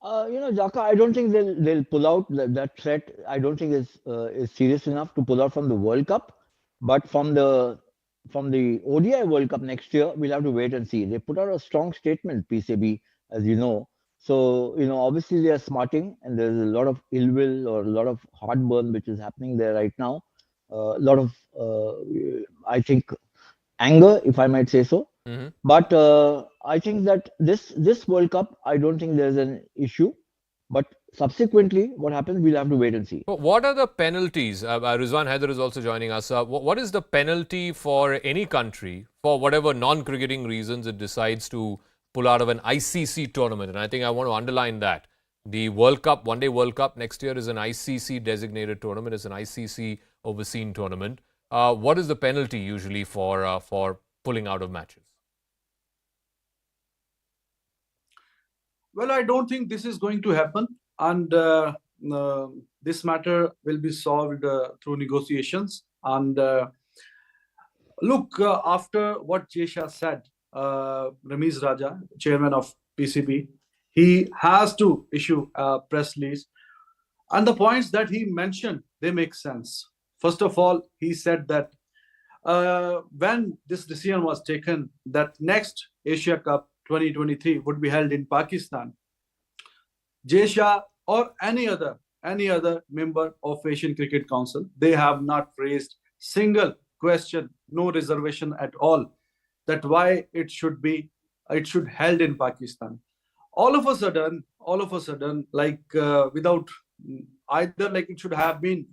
Jaka, I don't think they'll pull out that threat. I don't think is serious enough to pull out from the World Cup, but from the ODI World Cup next year, we'll have to wait and see. They put out a strong statement, PCB, as you know. So, obviously they are smarting and there's a lot of ill will or a lot of heartburn which is happening there right now. A lot of, I think, anger, if I might say so. Mm-hmm. But I think that this World Cup, I don't think there's an issue. But subsequently, what happens, we'll have to wait and see. But what are the penalties? Rizwan Haider is also joining us. What is the penalty for any country for whatever non-cricketing reasons it decides to pull out of an ICC tournament? And I think I want to underline that. The World Cup, One Day World Cup next year is an ICC designated tournament. It's an ICC overseen tournament. What is the penalty usually for pulling out of matches? Well, I don't think this is going to happen, and this matter will be solved through negotiations. And look, after what Jai Shah said, Ramiz Raja, chairman of PCB, he has to issue a press release. And the points that he mentioned, they make sense. First of all, he said that when this decision was taken, that next Asia Cup 2023 would be held in Pakistan, Jai Shah or any other member of Asian Cricket Council, they have not raised single question, no reservation at all, that why it should held in Pakistan. All of a sudden, like without either like it should have been,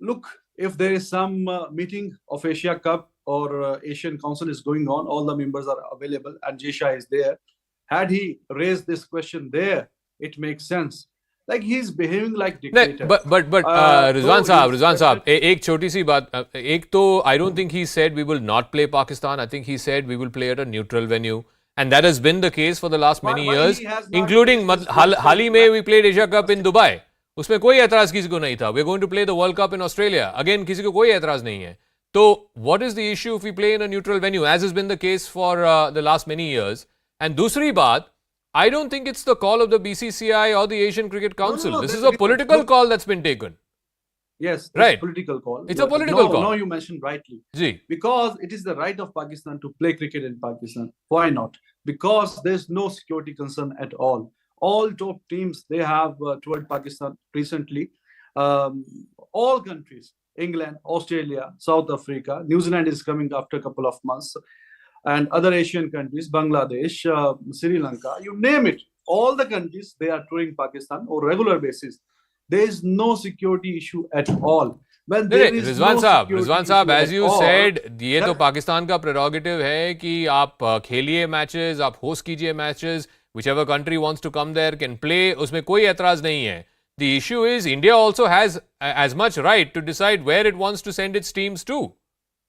look, if there is some meeting of Asia Cup or Asian Council is going on, all the members are available and Jay Shah is there. Had he raised this question there, it makes sense. Like he's behaving like dictator. but Rizwan Saab, एक छोटी सी बात, एक तो I don't think he said we will not play Pakistan. I think he said we will play at a neutral venue, and that has been the case for the last many years, including हाल ही में we played Asia Cup in Dubai. उसमें कोई एतराज किसी को नहीं था. We're going to play the World Cup in Australia. Again, किसी को कोई एतराज नहीं है. तो what is the issue if we play in a neutral venue, as has been the case for the last many years? And दूसरी बात, I don't think it's the call of the BCCI or the Asian Cricket Council. No, this is a political call that's been taken. Yes, right. It's a political call. It's a political call. No, you mentioned rightly. Ji. Because it is the right of Pakistan to play cricket in Pakistan. Why not? Because there's no security concern at all. All top teams, they have toured Pakistan recently. All countries, England, Australia, South Africa, New Zealand is coming after a couple of months, and other Asian countries, Bangladesh, Sri Lanka, you name it. All the countries, they are touring Pakistan on regular basis. There is no security issue at all. When there is Rizwan Saab, as you said, ये तो that- Pakistan का prerogative है कि आप खेलिए matches, आप host कीजिए matches, whichever country wants to come there can play, उसमें कोई एतराज नहीं है. The issue is India also has as much right to decide where it wants to send its teams to.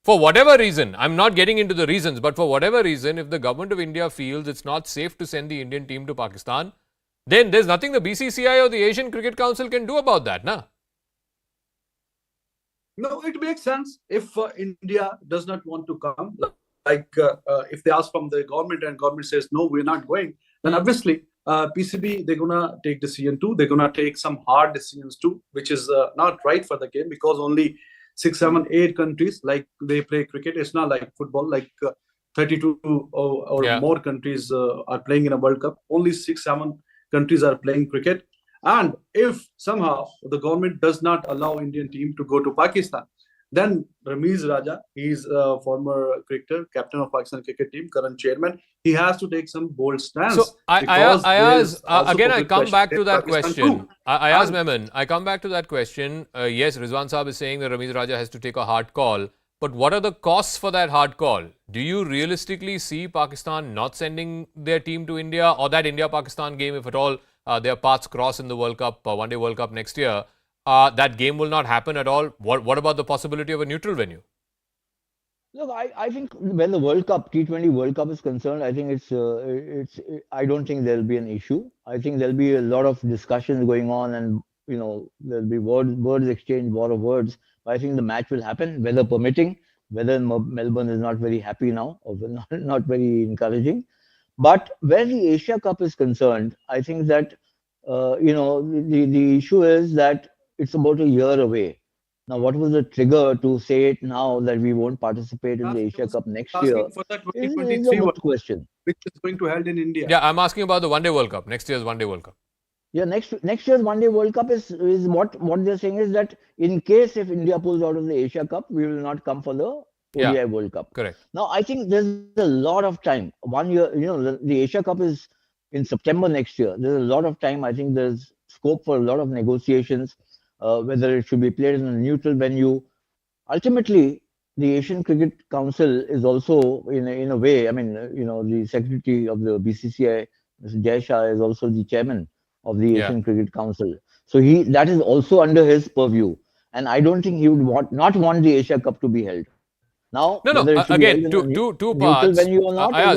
For whatever reason, I'm not getting into the reasons, but for whatever reason, if the government of India feels it's not safe to send the Indian team to Pakistan, then there's nothing the BCCI or the Asian Cricket Council can do about that, na? No, it makes sense if India does not want to come. Like if they ask from the government and government says, no, we're not going, then obviously PCB, they're going to take decision too. They're going to take some hard decisions too, which is not right for the game, because only 6, 7, 8 countries, like they play cricket. It's not like football, like 32 or more countries are playing in a World Cup. Only 6, 7 countries are playing cricket. And if somehow the government does not allow Indian team to go to Pakistan, then Ramiz Raja, he's a former cricketer, captain of Pakistan cricket team, current chairman. He has to take some bold stance. So I come back to that question. Ayaz Memon, I come back to that question. Yes, Rizwan Saab is saying that Ramiz Raja has to take a hard call. But what are the costs for that hard call? Do you realistically see Pakistan not sending their team to India, or that India-Pakistan game, if at all their paths cross in the World Cup, One Day World Cup next year, that game will not happen at all? What about the possibility of a neutral venue? Look, I think when the World Cup, T20 World Cup is concerned, I think I don't think there'll be an issue. I think there'll be a lot of discussions going on, and there'll be words exchange, war of words. But I think the match will happen, weather permitting. Weather in Melbourne is not very happy now, or not very encouraging. But where the Asia Cup is concerned, I think that the issue is that it's about a year away. Now, what was the trigger to say it now that we won't participate in the Asia Cup next year? For the Is 2023 a World good question. which is going to held in India. Yeah, I'm asking about the One Day World Cup, next year's One Day World Cup. Yeah, next year's One Day World Cup is what they're saying is that in case if India pulls out of the Asia Cup, we will not come for the ODI World Cup. Correct. Now, I think there's a lot of time. 1 year, the Asia Cup is in September next year. There's a lot of time. I think there's scope for a lot of negotiations, whether it should be played in a neutral venue. Ultimately, the Asian Cricket Council is also, in a way, I mean, the secretary of the BCCI, Mr. Jay Shah, is also the chairman of the Asian Cricket Council. So that is also under his purview. And I don't think he would not want the Asia Cup to be held. Now, again, two parts.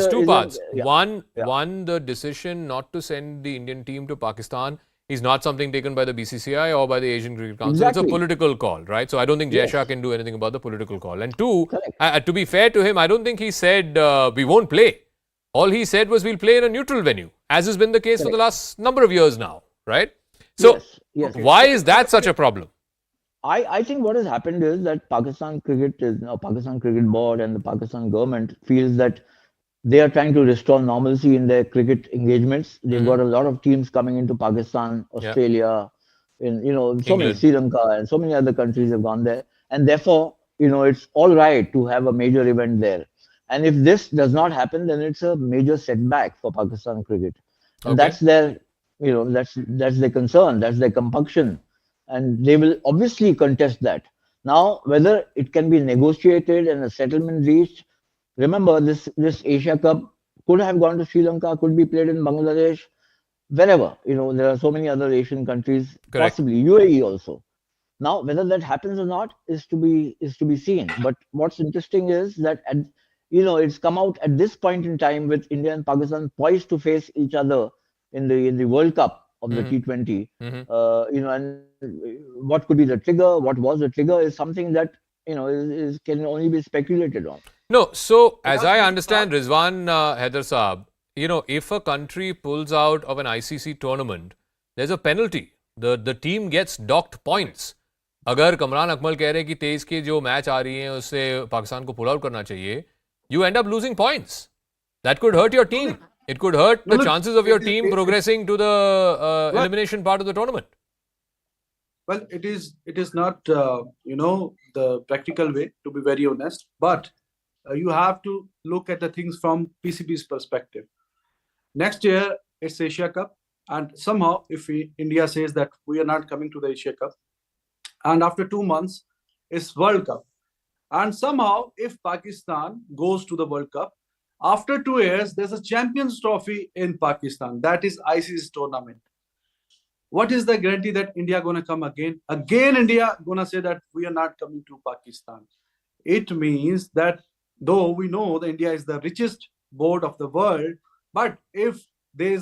Two parts. Yeah. One, the decision not to send the Indian team to Pakistan is not something taken by the BCCI or by the Asian Cricket Council. Exactly. It's a political call, right? So I don't think Jay Shah can do anything about the political call. And two, to be fair to him, I don't think he said we won't play. All he said was we'll play in a neutral venue, as has been the case for the last number of years now, right? So why is that such a problem? I think what has happened is that Pakistan Cricket Board and the Pakistan government feels that they are trying to restore normalcy in their cricket engagements. They've got a lot of teams coming into Pakistan, Australia, so many, Sri Lanka, and so many other countries have gone there. And therefore, it's all right to have a major event there. And if this does not happen, then it's a major setback for Pakistan cricket. And that's their that's their concern, that's their compunction, and they will obviously contest that. Now, whether it can be negotiated and a settlement reached, remember this Asia Cup could have gone to Sri Lanka, could be played in Bangladesh, wherever. There are so many other Asian countries, Correct. possibly UAE also. Now, whether that happens or not is to be seen. But what's interesting is that it's come out at this point in time with India and Pakistan poised to face each other in the World Cup of the T20. And what could be the trigger? What was the trigger? Is something that can only be speculated on. No, so as I understand, Rizwan Haider Saab, if a country pulls out of an ICC tournament, there's a penalty. The team gets docked points. अगर कमरान अकमल कह रहे हैं कि 23 के जो match आ रही हैं उससे पाकिस्तान को पुल आउट करना चाहिए, you end up losing points. That could hurt your team. It could hurt the chances of your team progressing to the elimination part of the tournament. Well, it is not the practical way, to be very honest, but you have to look at the things from PCB's perspective. Next year it's Asia Cup, and somehow if India says that we are not coming to the Asia Cup, and after 2 months it's World Cup, and somehow if Pakistan goes to the World Cup, after 2 years there's a Champions Trophy in Pakistan, that is ICC tournament. What is the guarantee that India gonna come again? Again India gonna say that we are not coming to Pakistan. It means that though we know that India is the richest board of the world, but if there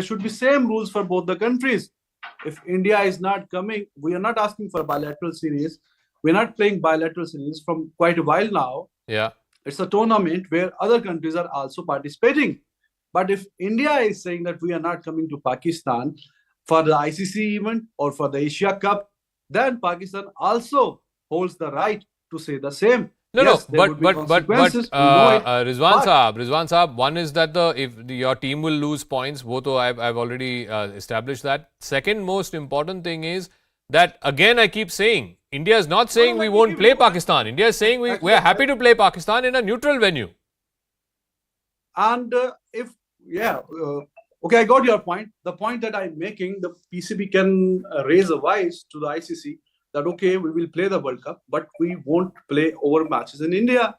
should be same rules for both the countries. If India is not coming, we are not asking for bilateral series. We're not playing bilateral series from quite a while now. Yeah. It's a tournament where other countries are also participating. But if India is saying that we are not coming to Pakistan for the ICC event or for the Asia Cup, then Pakistan also holds the right to say the same. Yes, but Rizwan Saab, one is that if your team will lose points, wo to I've already established that. Second most important thing is that, again, I keep saying, India is not saying we won't play Pakistan. India is saying we are happy to play Pakistan in a neutral venue. And okay, I got your point. The point that I'm making, the PCB can raise a voice to the ICC that, okay, we will play the World Cup, but we won't play over matches in India.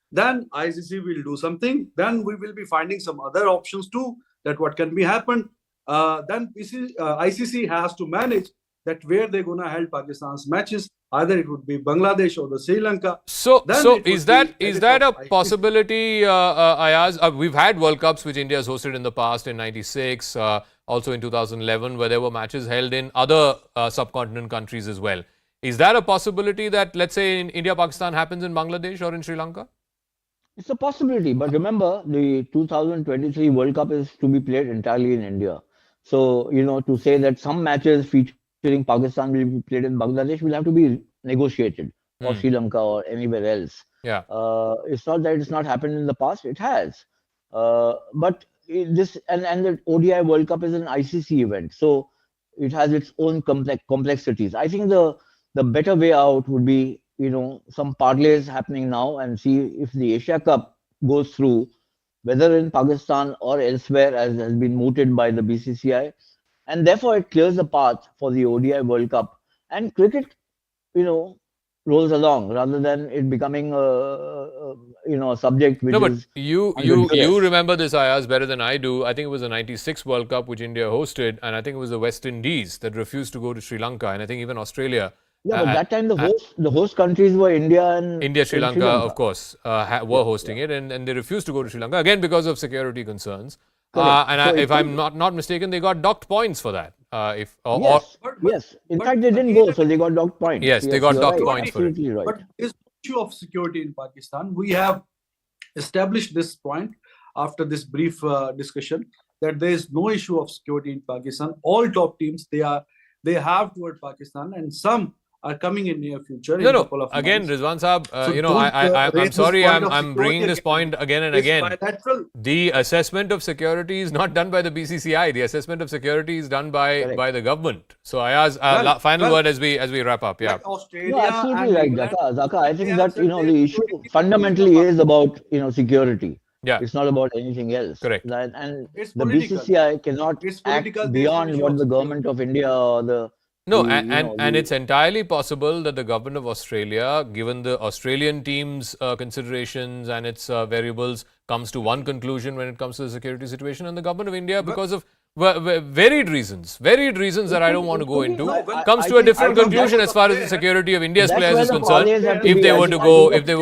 Then ICC will do something. Then we will be finding some other options too, that what can be happened. Then ICC has to manage that where they're going to hold Pakistan's matches. Either it would be Bangladesh or the Sri Lanka. So is that a possibility, Ayaz? We've had World Cups which India has hosted in the past, in '96, also in 2011, where there were matches held in other subcontinent countries as well. Is that a possibility that, let's say, in India-Pakistan happens in Bangladesh or in Sri Lanka? It's a possibility, but remember, the 2023 World Cup is to be played entirely in India. So, to say that some matches featuring Pakistan will be played in Bangladesh will have to be negotiated, or Sri Lanka or anywhere else. Yeah. It's not that it's not happened in the past, it has. But this and the ODI World Cup is an ICC event, so it has its own complexities. I think the better way out would be, some parlays happening now and see if the Asia Cup goes through, whether in Pakistan or elsewhere, as has been mooted by the BCCI, and therefore it clears the path for the ODI World Cup, and cricket, rolls along rather than it becoming a subject which is. You remember this, Ayaz, better than I do. I think it was the '96 World Cup which India hosted, and I think it was the West Indies that refused to go to Sri Lanka, and I think even Australia. Yeah, but that time the host countries were India and Sri Lanka, of course, were hosting it, and they refused to go to Sri Lanka again because of security concerns. If I'm not mistaken, they got docked points for that. Yes. In fact, they didn't go, so they got docked points. Yes, they got docked points for it. Right. But this issue of security in Pakistan, we have established this point after this brief discussion, that there is no issue of security in Pakistan. All top teams, they have toward Pakistan, and some are coming in near future. Again, Rizwan Saab, I'm sorry, I'm bringing this point again and again. Bilateral. The assessment of security is not done by the BCCI. The assessment of security is done by the government. So, Ayaz, final word as we wrap up. Yeah. Like Australia, no, absolutely right, Zaka. I think that the issue fundamentally is about security. Yeah. It's not about anything else. Correct. And It's the political. BCCI cannot It's act political beyond based what the issues. government of India or the No, the, and it's entirely possible that the government of Australia, given the Australian team's considerations and its variables, comes to one conclusion when it comes to the security situation, and the government of India, because of varied reasons that I don't want to go into, comes to a different conclusion as far as the security of India's players is concerned. If they were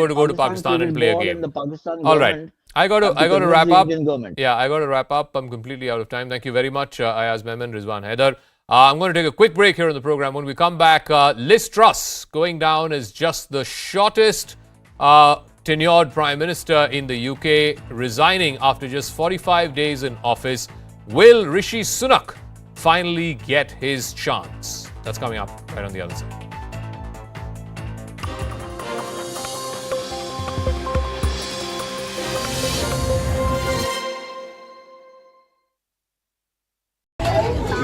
to go to Pakistan and play a game. All right. I got to wrap up. Yeah, I got to wrap up. I'm completely out of time. Thank you very much, Ayaz Memon, Rizwan Haider. I'm going to take a quick break here on the program. When we come back, Liz Truss going down as just the shortest tenured Prime Minister in the UK, resigning after just 45 days in office. Will Rishi Sunak finally get his chance? That's coming up right on the other side.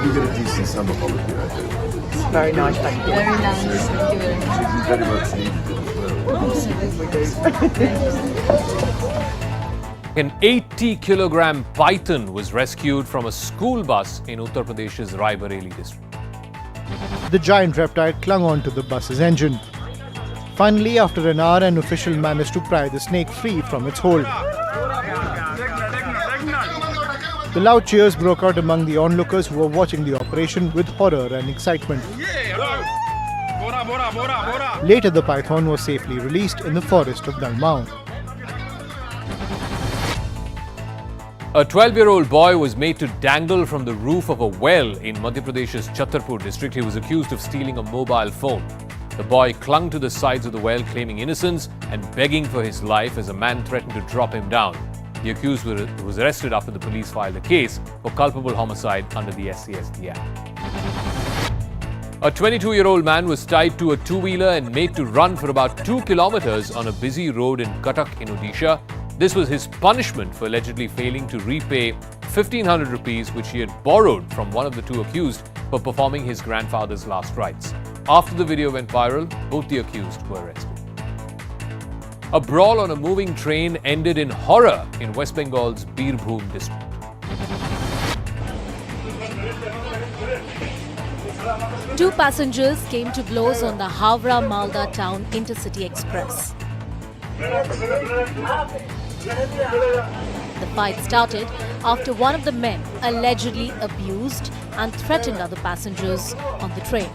You get a decent summer holiday, I think. Very nice, thank you. Very nice, thank you very much. It's very much needed. An 80-kilogram python was rescued from a school bus in Uttar Pradesh's Raebareli district. The giant reptile clung onto the bus's engine. Finally, after an hour, an official managed to pry the snake free from its hold. The loud cheers broke out among the onlookers who were watching the operation with horror and excitement. Later, the python was safely released in the forest of Dharmic. A 12-year-old boy was made to dangle from the roof of a well in Madhya Pradesh's Chhatarpur district. He was accused of stealing a mobile phone. The boy clung to the sides of the well, claiming innocence and begging for his life as a man threatened to drop him down. The accused was arrested after the police filed a case for culpable homicide under the SCSD Act. A 22-year-old man was tied to a two-wheeler and made to run for about 2 kilometers on a busy road in Cuttack in Odisha. This was his punishment for allegedly failing to repay 1,500 rupees which he had borrowed from one of the two accused for performing his grandfather's last rites. After the video went viral, both the accused were arrested. A brawl on a moving train ended in horror in West Bengal's Birbhum district. Two passengers came to blows on the Howrah-Malda Town Intercity Express. The fight started after one of the men allegedly abused and threatened other passengers on the train.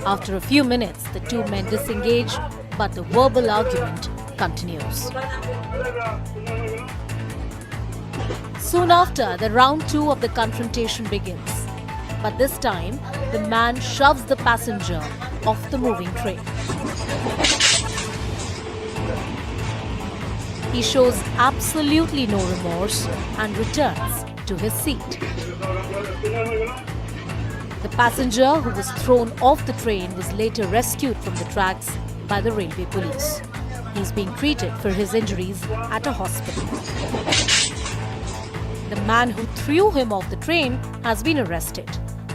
After a few minutes, the two men disengage, but the verbal argument continues. Soon after, the round 2 of the confrontation begins. But this time, the man shoves the passenger off the moving train. He shows absolutely no remorse and returns to his seat. The passenger who was thrown off the train was later rescued from the tracks by the railway police. He's being treated for his injuries at a hospital. The man who threw him off the train has been arrested.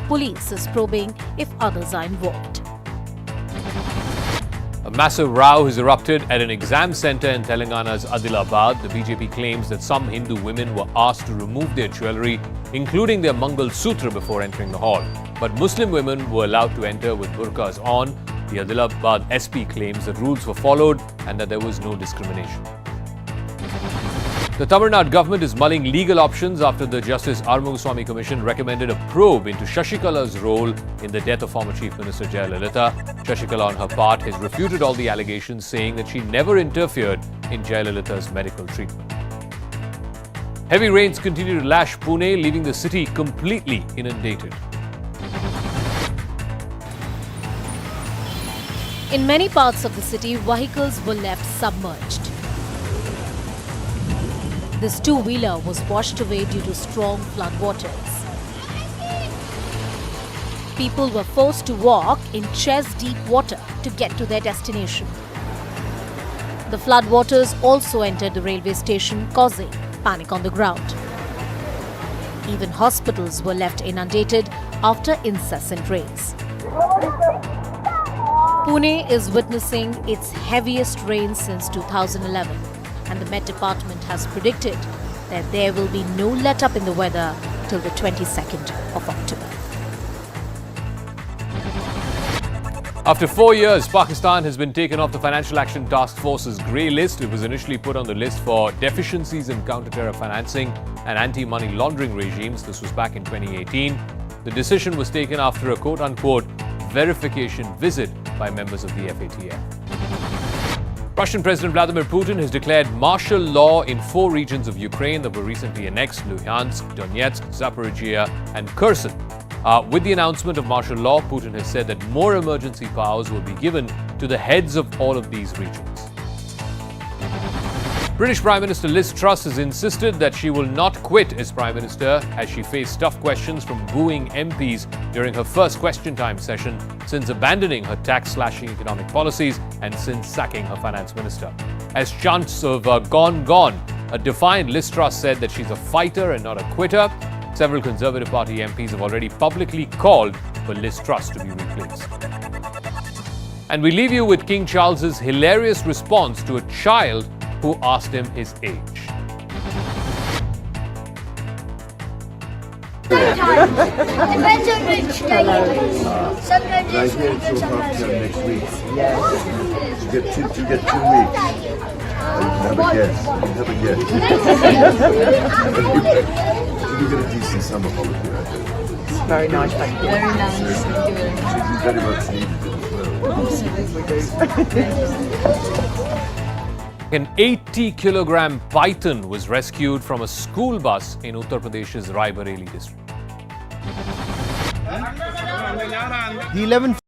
Police is probing if others are involved. A massive row has erupted at an exam center in Telangana's Adilabad. The BJP claims that some Hindu women were asked to remove their jewellery, including their Mangal Sutra, before entering the hall. But Muslim women were allowed to enter with burqas on. The Adilabad SP claims that rules were followed and that there was no discrimination. The Tamil Nadu government is mulling legal options after the Justice Armugaswamy Commission recommended a probe into Shashikala's role in the death of former Chief Minister Jayalalitha. Shashikala, on her part, has refuted all the allegations, saying that she never interfered in Jayalalitha's medical treatment. Heavy rains continue to lash Pune, leaving the city completely inundated. In many parts of the city, vehicles were left submerged. This two-wheeler was washed away due to strong floodwaters. People were forced to walk in chest-deep water to get to their destination. The floodwaters also entered the railway station, causing panic on the ground. Even hospitals were left inundated after incessant rains. Pune is witnessing its heaviest rain since 2011. and the Met Department has predicted that there will be no let-up in the weather till the 22nd of October. After 4 years, Pakistan has been taken off the Financial Action Task Force's grey list. It was initially put on the list for deficiencies in counter-terror financing and anti-money laundering regimes. This was back in 2018. The decision was taken after a quote-unquote verification visit by members of the FATF. Russian President Vladimir Putin has declared martial law in 4 regions of Ukraine that were recently annexed: Luhansk, Donetsk, Zaporizhia and Kherson. With the announcement of martial law, Putin has said that more emergency powers will be given to the heads of all of these regions. British Prime Minister Liz Truss has insisted that she will not quit as Prime Minister as she faced tough questions from booing MPs during her first question time session since abandoning her tax-slashing economic policies and since sacking her finance minister. As chants of gone, gone, a defiant Liz Truss said that she's a fighter and not a quitter. Several Conservative Party MPs have already publicly called for Liz Truss to be replaced. And we leave you with King Charles's hilarious response to a child who asked him his age. Depends on which sometimes it's week, sometimes next week. Yes. You get 2 weeks. You can have a guess. You get a decent summer holiday. Very nice, thank you. Very nice, thank you very much. You very much needed it as well. An 80-kilogram python was rescued from a school bus in Uttar Pradesh's Raebareli district. The 11th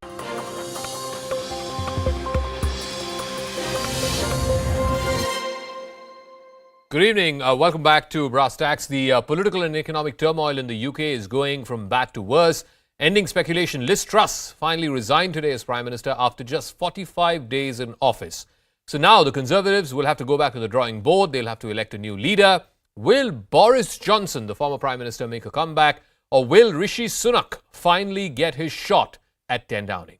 Good evening. Welcome back to Brass Tacks. The political and economic turmoil in the UK is going from bad to worse. Ending speculation, Liz Truss finally resigned today as Prime Minister after just 45 days in office. So now the Conservatives will have to go back to the drawing board. They'll have to elect a new leader. Will Boris Johnson, the former Prime Minister, make a comeback? Or will Rishi Sunak finally get his shot at 10 Downing?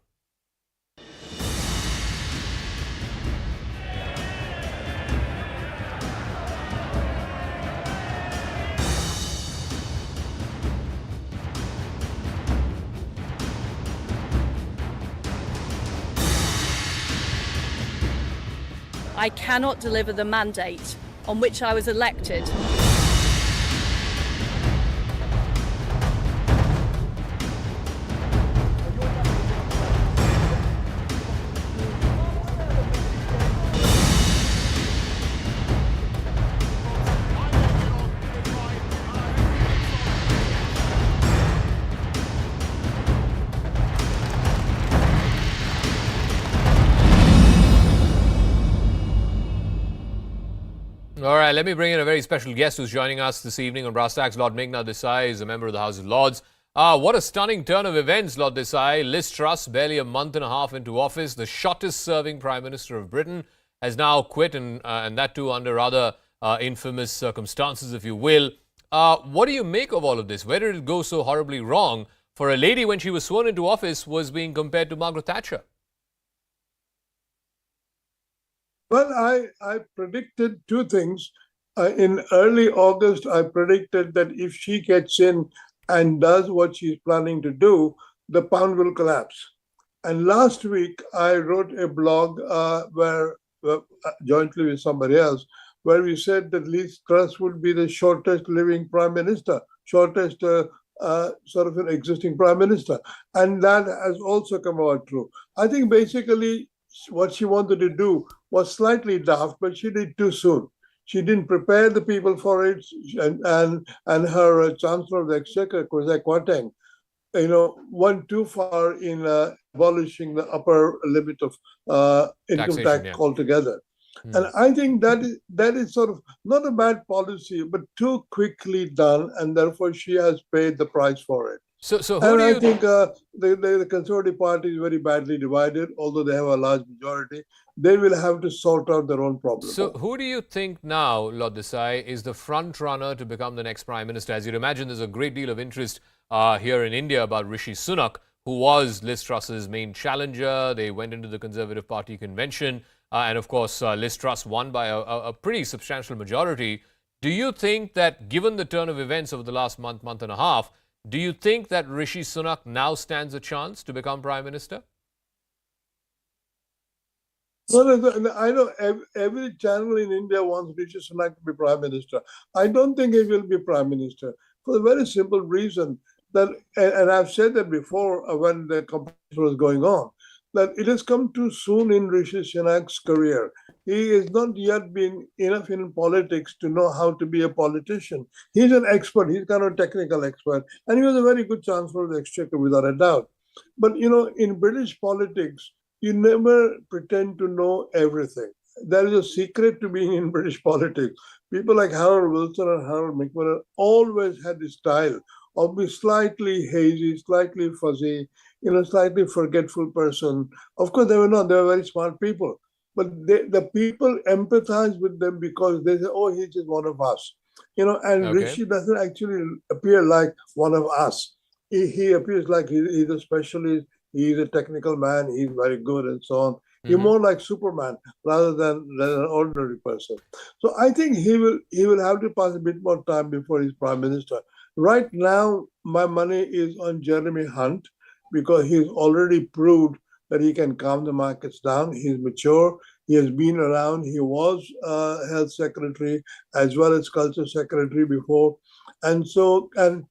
I cannot deliver the mandate on which I was elected. All right, let me bring in a very special guest who's joining us this evening on Brass Tacks. Lord Meghna Desai is a member of the House of Lords. What a stunning turn of events, Lord Desai. Liz Truss, barely a month and a half into office, the shortest-serving Prime Minister of Britain, has now quit, and that too under rather infamous circumstances, if you will. What do you make of all of this? Where did it go so horribly wrong for a lady when she was sworn into office was being compared to Margaret Thatcher? Well, I predicted 2 things. In early August, I predicted that if she gets in and does what she's planning to do, the pound will collapse. And last week, I wrote a blog where jointly with somebody else, where we said that Liz Truss would be the shortest living Prime Minister, shortest sort of an existing Prime Minister. And that has also come out true. I think basically what she wanted to do was slightly daft, but she did too soon. She didn't prepare the people for it, and her Chancellor of the Exchequer, Kwasi Kwarteng, went too far in abolishing the upper limit of income tax altogether. And I think that is sort of not a bad policy, but too quickly done, and therefore she has paid the price for it. So and I think the Conservative Party is very badly divided, although they have a large majority. They will have to sort out their own problems. So who do you think now, Lord Desai, is the front runner to become the next Prime Minister? As you'd imagine, there's a great deal of interest here in India about Rishi Sunak, who was Liz Truss's main challenger. They went into the Conservative Party convention. and of course Liz Truss won by a pretty substantial majority. Do you think that, given the turn of events over the last month and a half, do you think that Rishi Sunak now stands a chance to become Prime Minister? Well, I know every channel in India wants Rishi Sunak to be Prime Minister. I don't think he will be Prime Minister for the very simple reason that, and I've said that before when the competition was going on, that it has come too soon in Rishi Sunak's career. He has not yet been enough in politics to know how to be a politician. He's an expert. He's kind of a technical expert. And he was a very good Chancellor of the Exchequer, without a doubt. But, in British politics, you never pretend to know everything. There is a secret to being in British politics. People like Harold Wilson and Harold Macmillan always had this style of being slightly hazy, slightly fuzzy, slightly forgetful person. Of course, they were not. They were very smart people. But the people empathize with them because they say, oh, he's just one of us. And Okay. Rishi doesn't actually appear like one of us. He appears like he's a specialist, he's a technical man, he's very good and so on. He's more like Superman rather than an ordinary person. So I think he will have to pass a bit more time before he's Prime Minister. Right now, my money is on Jeremy Hunt because he's already proved that he can calm the markets down. He's mature. He has been around. He was health secretary as well as culture secretary before. And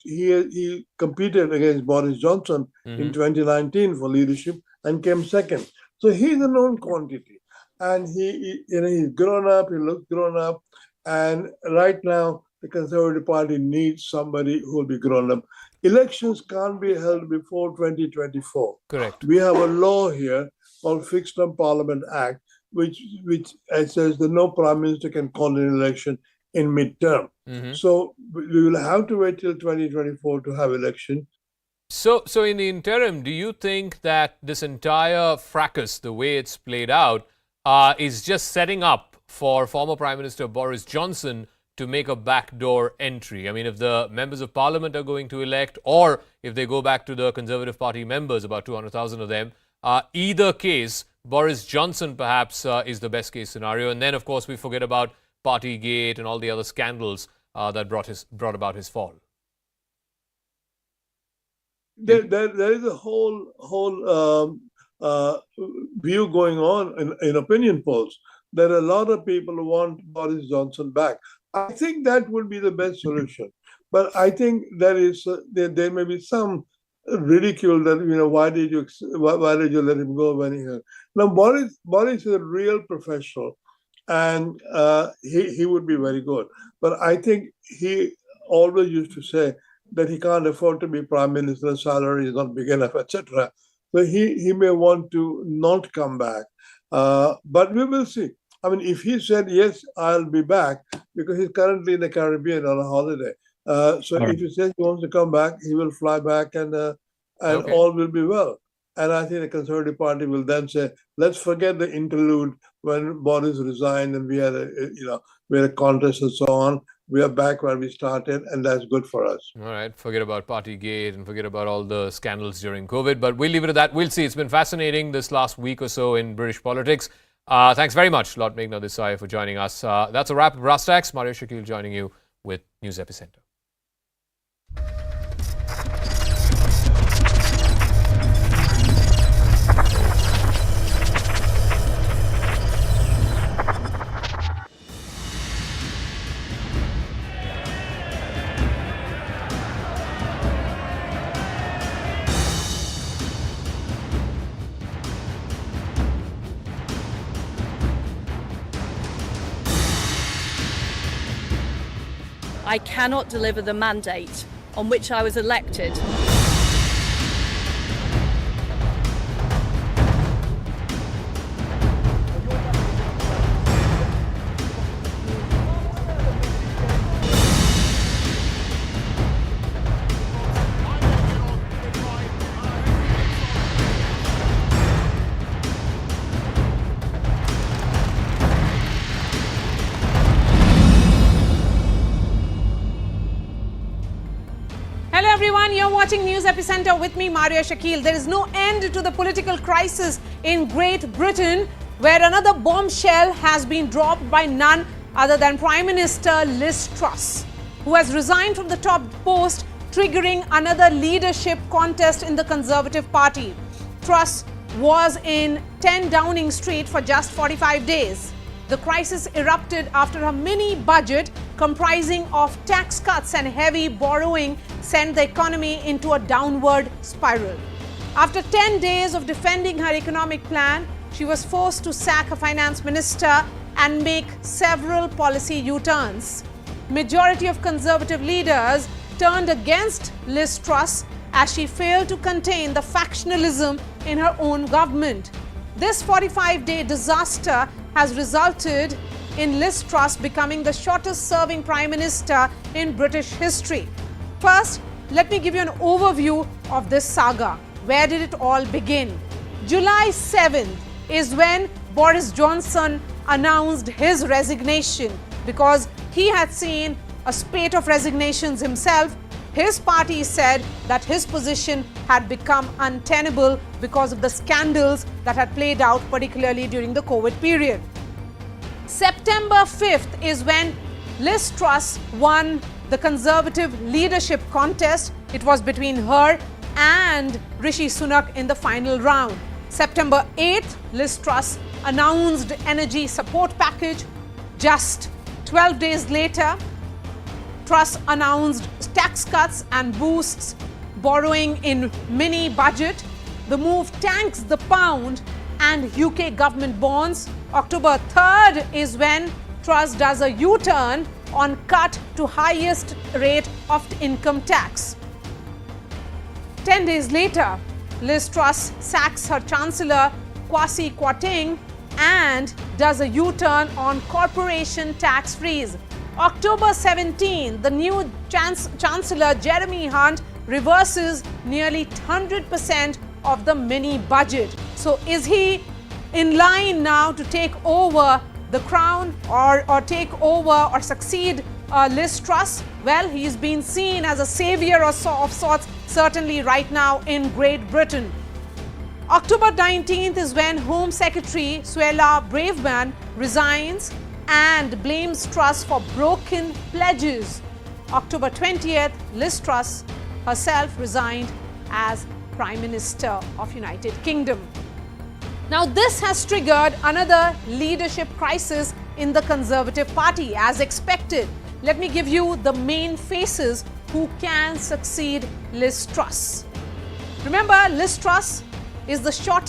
he competed against Boris Johnson in 2019 for leadership and came second. So he's a known quantity. And he's grown up, he looks grown up. And right now, the Conservative Party needs somebody who will be grown up. Elections can't be held before 2024. Correct. We have a law here called Fixed Term Parliament Act, which says that no Prime Minister can call an election in midterm. So we will have to wait till 2024 to have election. So in the interim, do you think that this entire fracas, the way it's played out, is just setting up for former Prime Minister Boris Johnson to make a backdoor entry? I mean, if the members of Parliament are going to elect, or if they go back to the Conservative Party members, about 200,000 of them, either case, Boris Johnson perhaps is the best case scenario. And then, of course, we forget about Partygate and all the other scandals that brought about his fall. There is a whole view going on in opinion polls that a lot of people want Boris Johnson back. I think that would be the best solution. But I think there may be some ridicule that, why did you let him go when he had. Now, Boris is a real professional, and he would be very good. But I think he always used to say that he can't afford to be Prime Minister, salary is not big enough, etc. So he may want to not come back. But we will see. I mean, if he said, yes, I'll be back, because he's currently in the Caribbean on a holiday. If he says he wants to come back, he will fly back and all will be well. And I think the Conservative Party will then say, let's forget the interlude when Boris resigned and we had a contest and so on. We are back where we started, and that's good for us. All right. Forget about Partygate and forget about all the scandals during COVID. But we'll leave it at that. We'll see. It's been fascinating this last week or so in British politics. Thanks very much, Lord Meghna Desai, for joining us. That's a wrap. Brass Tacks. Mario Shakil joining you with News Epicenter. I cannot deliver the mandate on which I was elected. Hello everyone, you're watching News Epicenter with me, Mario Shakil. There is no end to the political crisis in Great Britain. where another bombshell has been dropped by none other than Prime Minister Liz Truss, who has resigned from the top post, triggering another leadership contest in the Conservative Party. Truss was in 10 Downing Street for just 45 days. The crisis erupted after a mini budget comprising of tax cuts and heavy borrowing sent the economy into a downward spiral. After 10 days of defending her economic plan, she was forced to sack her finance minister and make several policy U-turns. Majority of Conservative leaders turned against Liz Truss as she failed to contain the factionalism in her own government. This 45-day disaster has resulted in Liz Truss becoming the shortest-serving Prime Minister in British history. First, let me give you an overview of this saga. Where did it all begin? July 7th is when Boris Johnson announced his resignation because he had seen a spate of resignations himself. His party said that his position had become untenable because of the scandals that had played out, particularly during the COVID period. September 5th is when Liz Truss won the Conservative leadership contest. It was between her and Rishi Sunak in the final round. September 8th, Liz Truss announced energy support package. Just 12 days later, Truss announced tax cuts and boosts borrowing in mini budget. The move tanks the pound and UK government bonds. October 3rd is when Truss does a U-turn on cut to highest rate of income tax. 10 days later, Liz Truss sacks her Chancellor Kwasi Kwarteng and does a U-turn on corporation tax freeze. October 17, the new Chancellor Jeremy Hunt reverses nearly 100% of the mini budget. So is he in line now to take over the crown or take over or succeed Liz Truss? Well, he's been seen as a savior of sorts, certainly right now in Great Britain. October 19th is when Home Secretary Suella Braverman resigns and blames Truss for broken pledges. October 20th, Liz Truss herself resigned as Prime Minister of United Kingdom. Now, this has triggered another leadership crisis in the Conservative Party, as expected. Let me give you the main faces who can succeed Liz Truss. Remember, Liz Truss is the shortest